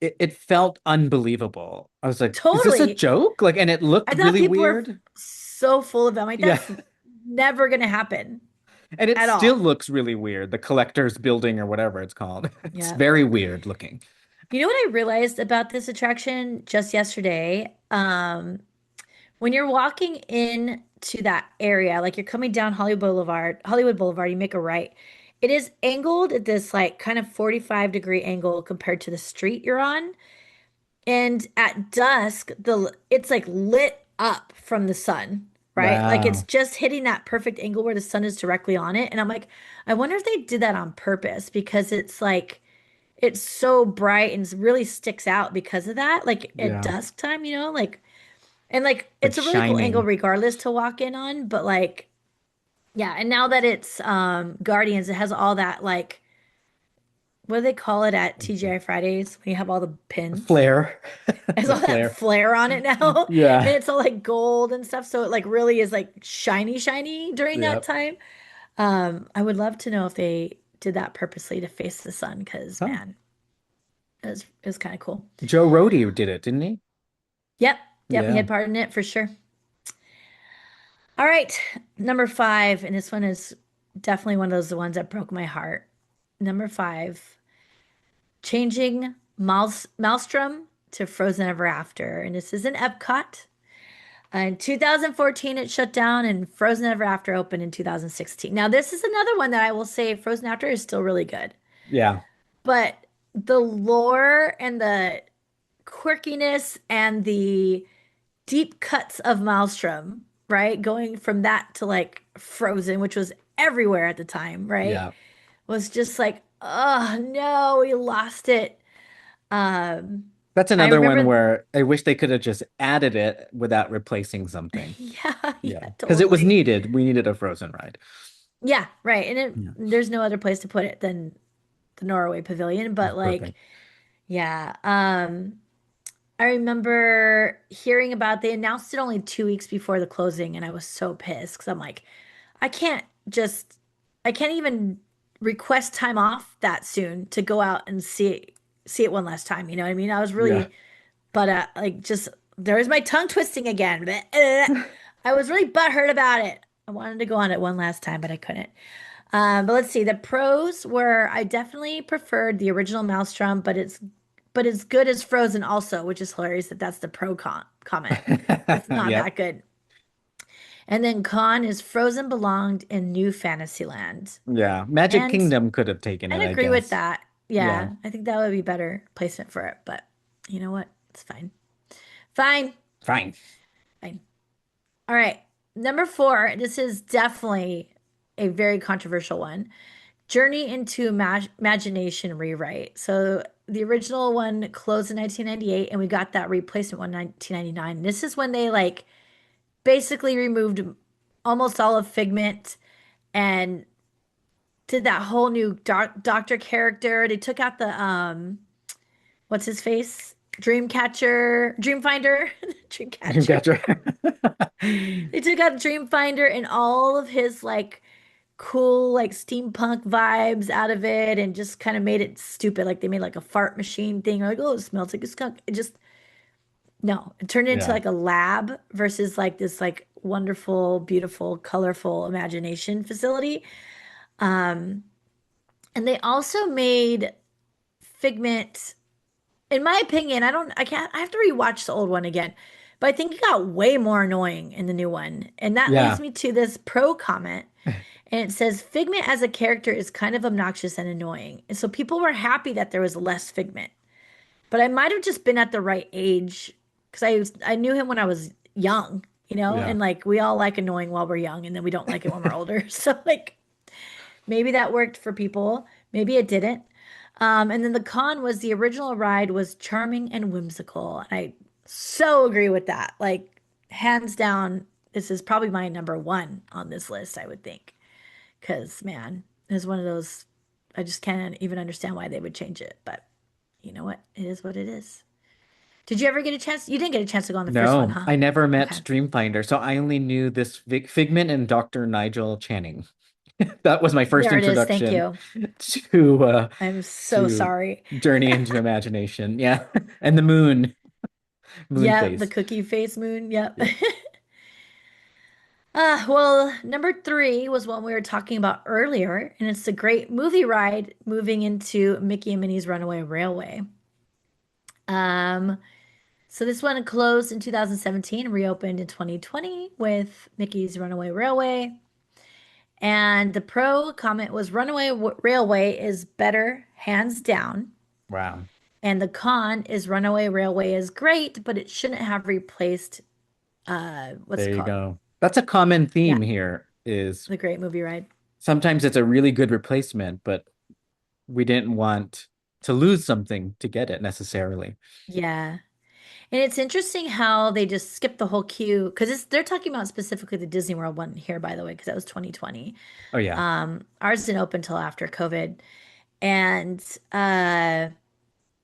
it felt unbelievable. I was like, is this a Totally. joke? Like, and it looked I thought really people were weird. so full of them. Like, Yeah. that's never gonna happen And it at still all. looks really weird. The collector's building or whatever it's called. It's Yeah. very weird looking. You know what I realized about this attraction just yesterday? When you're walking in to that area, like you're coming down Hollywood Boulevard, you make a right. It is angled at this like kind of 45-degree angle compared to the street you're on. And at dusk, the it's like lit up from the sun, right? Like it's Wow. just hitting that perfect angle where the sun is directly on it. And I'm like, I wonder if they did that on purpose because it's like it's so bright and really sticks out because of that. Like at Yeah. dusk time, like and like Like it's a really cool angle shining. regardless to walk in on, but like yeah, and now that it's Guardians, it has all that like what do they call it at TGI Fridays when you have all the pins? Flare. It has The all that flare. flair on it now. And Yeah. it's all like gold and stuff. So it like really is like shiny, shiny during that Yep. time. I would love to know if they did that purposely to face the sun because Huh. man, it was kind of cool. Joe Rohde did it, didn't he? Yep. Yep, he Yeah. had part in it for sure. All right, number five, and this one is definitely one of those ones that broke my heart. Number five, changing Maelstrom to Frozen Ever After, and this is in Epcot. In 2014, it shut down, and Frozen Ever After opened in 2016. Now, this is another one that I will say Frozen After is still really good, Yeah. but the lore and the quirkiness and the deep cuts of Maelstrom, right? Going from that to like Frozen, which was everywhere at the time, right? Yeah. Was just like, oh no, we lost it. Um, That's I another one remember, where I wish they could have just added it without replacing something. yeah, Yeah. yeah, Because it was totally. needed. We needed a Frozen ride. Yeah, right. And Yeah. there's no other place to put it than the Norway Pavilion, It's but like, perfect. yeah. I remember hearing about they announced it only 2 weeks before the closing, and I was so pissed because I'm like, I can't just I can't even request time off that soon to go out and see it one last time. You know what I mean? I was Yeah. really but like just there's my tongue twisting again. I was really butthurt about it. I wanted to go on it one last time, but I couldn't. But let's see. The pros were I definitely preferred the original Maelstrom, but it's good as Frozen also, which is hilarious that that's the comment. It's not Yep. that good. And then con is Frozen belonged in New Fantasyland. Yeah. Magic And Kingdom could have taken I'd it, I agree with guess. that. Yeah. Yeah, I think that would be better placement for it. But you know what? It's fine. Fine. Fine. Fine. All right. Number four. This is definitely a very controversial one. Journey into Imagination rewrite. So the original one closed in 1998, and we got that replacement one in 1999. This is when they like basically removed almost all of Figment and did that whole new doctor character. They took out the what's his face? Dreamfinder, Dreamcatcher. Gotcha. They took out Dreamfinder and all of his like cool like steampunk vibes out of it and just kind of made it stupid. Like they made like a fart machine thing, like, oh, it smells like a skunk. It just no, it turned into Yeah. like a lab versus like this like wonderful, beautiful, colorful imagination facility. Um, and they also made Figment, in my opinion, I have to rewatch the old one again, but I think it got way more annoying in the new one. And that leads Yeah. me to this pro comment. And it says Figment as a character is kind of obnoxious and annoying. And so people were happy that there was less Figment. But I might have just been at the right age because I knew him when I was young. you know? Yeah. And like we all like annoying while we're young and then we don't like it when we're older. So like maybe that worked for people, maybe it didn't. And then the con was the original ride was charming and whimsical. And I so agree with that. Like hands down, this is probably my number one on this list, I would think. Because man, it's one of those I just can't even understand why they would change it. But you know what? It is what it is. Did you ever get a chance? You didn't get a chance to go on the first one, No, huh? I never met Okay. Dreamfinder, so I only knew this Figment and Dr. Nigel Channing. That was my first There it is. Thank introduction you. to I'm so to sorry. Journey into Imagination. Yeah. And the moon Yeah, the face. cookie face moon. Yep. Yeah. Well, number three was one we were talking about earlier, and it's the great movie ride moving into Mickey and Minnie's Runaway Railway. Um, so this one closed in 2017, reopened in 2020 with Mickey's Runaway Railway. And the pro comment was Railway is better, hands down. Wow. And the con is Runaway Railway is great, but it shouldn't have replaced what's it There you called? go. That's a common Yeah, theme here is the great movie ride. sometimes it's a really good replacement, but we didn't want to lose something to get it necessarily. Yeah. And it's interesting how they just skipped the whole queue because they're talking about specifically the Disney World one here, by the way, because that was 2020. Oh yeah. Ours didn't open until after COVID. And uh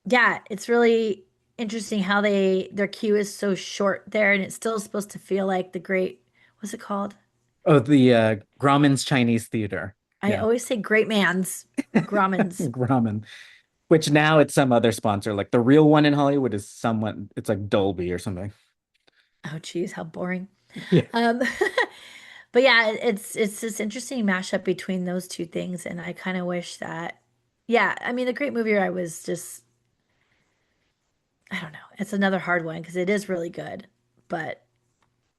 yeah, it's really interesting how their queue is so short there and it's still supposed to feel like the great, what's it called? Oh, the Grauman's Chinese Theater. I Yeah. always say great man's Grauman's. Grauman. Which now it's some other sponsor. Like the real one in Hollywood is someone, it's like Dolby or something. Oh, geez, how boring. Yeah. Um, but yeah, it's this interesting mashup between those two things, and I kind of wish that, yeah, I mean, the Great Movie Ride was just, I don't know, it's another hard one because it is really good, but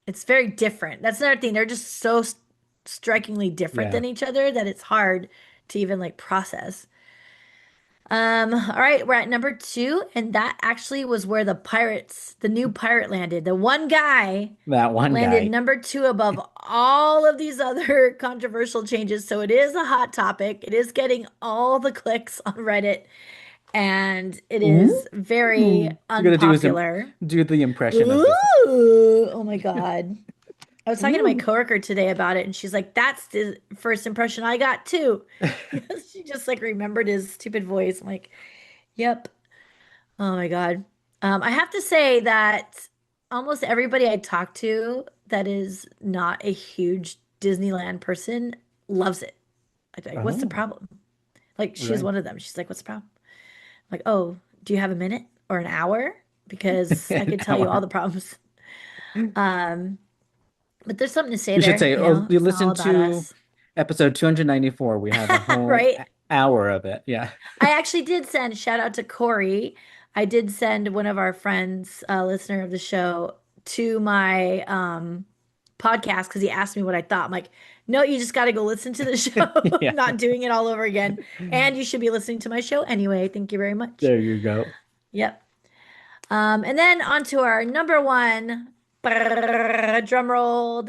it's very different. That's another thing. They're just so strikingly different Yeah. than each other that it's hard to even like process. All right, we're at number two, and that actually was where the new pirate landed. The one guy That one landed guy. number two above all of these other controversial changes. So it is a hot topic. It is getting all the clicks on Reddit, and it Ooh. is very You gotta unpopular. do the impression of this. Ooh, oh my God. I was talking to my coworker today about it, and she's like, "That's the first impression I got too." She just like remembered his stupid voice. I'm like, "Yep." Oh my God. I have to say that almost everybody I talk to that is not a huge Disneyland person loves it. Like, what's the Oh, problem? Like, she's right. one of them. She's like, "What's the problem?" I'm like, "Oh, do you have a minute or an hour? Because I An could tell you all hour. the problems." Um, but there's something to say We should there, say, you oh, know, you it's not all listen about to us. episode 294. We have a whole Right? hour of it. Yeah. I actually did send shout out to Corey. I did send one of our friends, listener of the show, to my podcast because he asked me what I thought. I'm like, no, you just got to go listen to the show. Yeah. I'm not doing it all over again. And you should be listening to my show anyway. Thank you very much. There you go. Yep. And then on to our number one. Drum roll.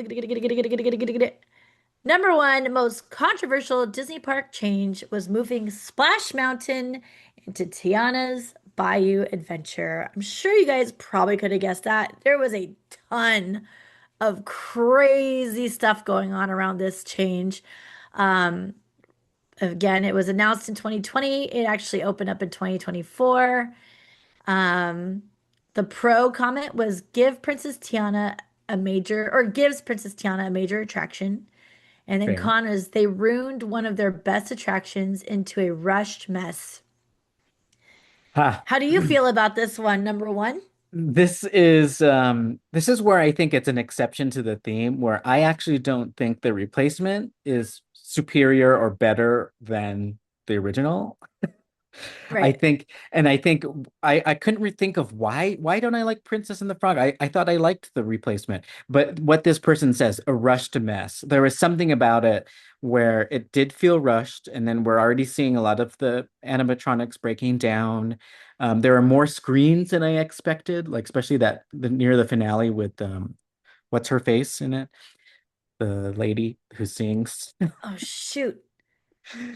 Number one most controversial Disney park change was moving Splash Mountain into Tiana's Bayou Adventure. I'm sure you guys probably could have guessed that. There was a ton of crazy stuff going on around this change. Um, Again, it was announced in 2020. It actually opened up in 2024. Um, the pro comment was gives Princess Tiana a major attraction. And then Fair. con is they ruined one of their best attractions into a rushed mess. Ha. How do you feel about this one, number one? This is where I think it's an exception to the theme where I actually don't think the replacement is superior or better than the original. I Right. think, and I think I couldn't think of why don't I like Princess and the Frog? I thought I liked the replacement, but what this person says, a rushed mess. There was something about it where it did feel rushed, and then we're already seeing a lot of the animatronics breaking down. There are more screens than I expected, like especially near the finale with what's her face in it? The lady who sings. I Oh shoot.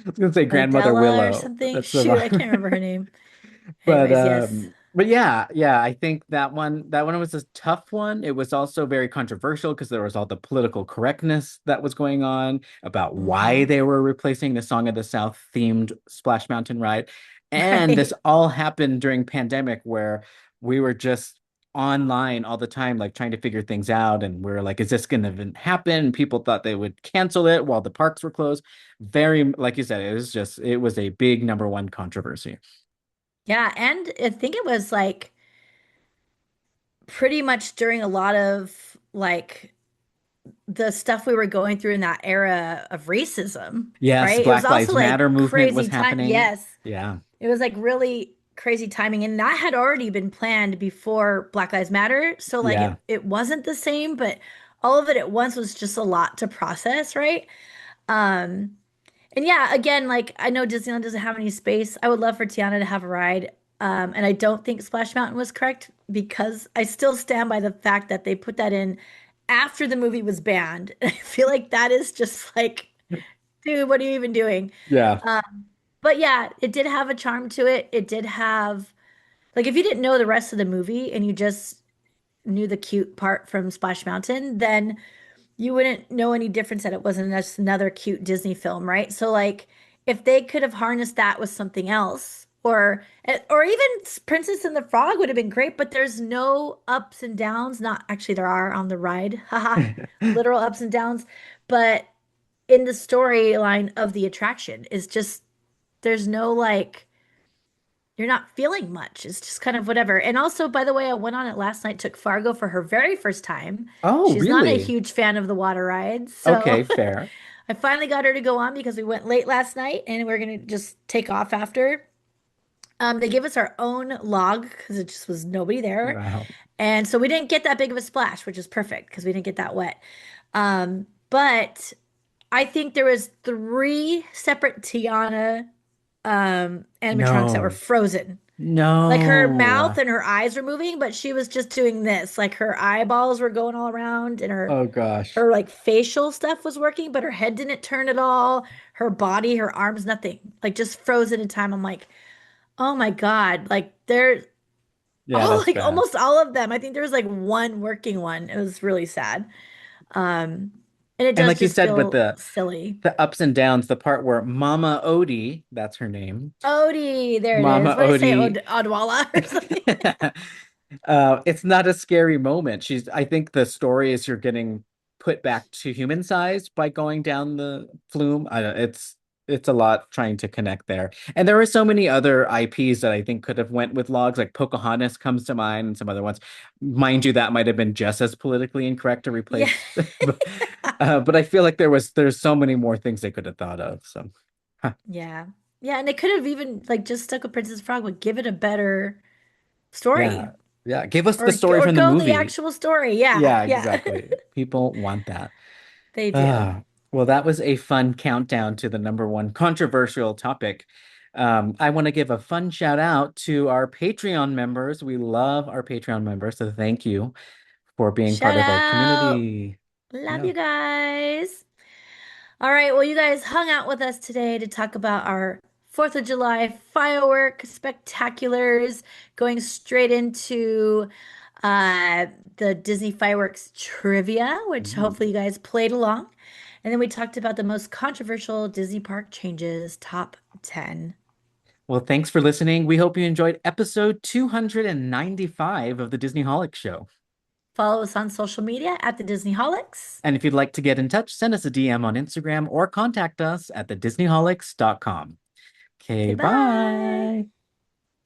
was gonna say Grandmother Adela or Willow. something. That's the Shoot, I one. can't remember her name. But Anyways, yes. yeah, I think that one was a tough one. It was also very controversial because there was all the political correctness that was going on about why Hmm. they were replacing the Song of the South themed Splash Mountain ride. And this Right. all happened during pandemic where we were just online all the time, like trying to figure things out. And we're like, is this gonna even happen? People thought they would cancel it while the parks were closed. Very, like you said, it was a big number one controversy. Yeah, and I think it was like pretty much during a lot of like the stuff we were going through in that era of racism, Yes, right? It was Black also Lives Matter like movement was crazy time. happening. Yes. Yeah. It was like really crazy timing. And that had already been planned before Black Lives Matter. So like Yeah. it wasn't the same, but all of it at once was just a lot to process, right? Um, and yeah, again, like I know Disneyland doesn't have any space. I would love for Tiana to have a ride. And I don't think Splash Mountain was correct because I still stand by the fact that they put that in after the movie was banned. I feel like that is just like, dude, what are you even doing? Yeah. But yeah, it did have a charm to it. It did have, like, if you didn't know the rest of the movie and you just knew the cute part from Splash Mountain, then you wouldn't know any difference that it wasn't just another cute Disney film, right? So like if they could have harnessed that with something else or even Princess and the Frog would have been great, but there's no ups and downs. Not actually there are on the ride. Haha. Literal ups and downs, but in the storyline of the attraction is just there's no like you're not feeling much. It's just kind of whatever. And also, by the way, I went on it last night, took Fargo for her very first time. Oh, She's not a really? huge fan of the water rides. Okay, So fair. I finally got her to go on because we went late last night and we're going to just take off after. They gave us our own log because it just was nobody there. Wow. And so we didn't get that big of a splash, which is perfect because we didn't get that wet. But I think there was three separate Tiana animatronics that were No. frozen. Like her mouth No. and her eyes were moving, but she was just doing this. Like her eyeballs were going all around and Oh gosh. her like facial stuff was working, but her head didn't turn at all. Her body, her arms, nothing. Like just frozen in time. I'm like, oh my God. Like they're Yeah, all that's like bad. almost all of them. I think there was like one working one. It was really sad. Um, and it And does like you just said with feel the silly. the ups and downs, the part where Mama Odie, that's her name. Odie, there it is. Mama What did I say? Odie. Odwalla or something? It's not a scary moment. I think the story is you're getting put back to human size by going down the flume. I don't, it's a lot trying to connect there. And there are so many other IPs that I think could have went with logs, like Pocahontas comes to mind and some other ones. Mind you, that might have been just as politically incorrect to Yeah. replace. But I feel like there's so many more things they could have thought of. So huh. Yeah. Yeah, and they could have even like just stuck with Princess Frog, but give it a better story Yeah. Yeah. Give us the story or from the go the movie. actual story. Yeah. Yeah, Yeah. exactly. People want that. They do. Ah, well, that was a fun countdown to the number one controversial topic. I want to give a fun shout out to our Patreon members. We love our Patreon members, so thank you for being part Shout of our out. community. Love Yeah. you guys. All right. Well, you guys hung out with us today to talk about our 4th of July firework spectaculars, going straight into uh, the Disney fireworks trivia, which Ooh. hopefully you guys played along. And then we talked about the most controversial Disney park changes, top 10. Well, thanks for listening. We hope you enjoyed episode 295 of the Disney Holic Show. Follow us on social media at the Disneyholics. And if you'd like to get in touch, send us a DM on Instagram or contact us at thedisneyholics.com. Say Okay, bye. bye.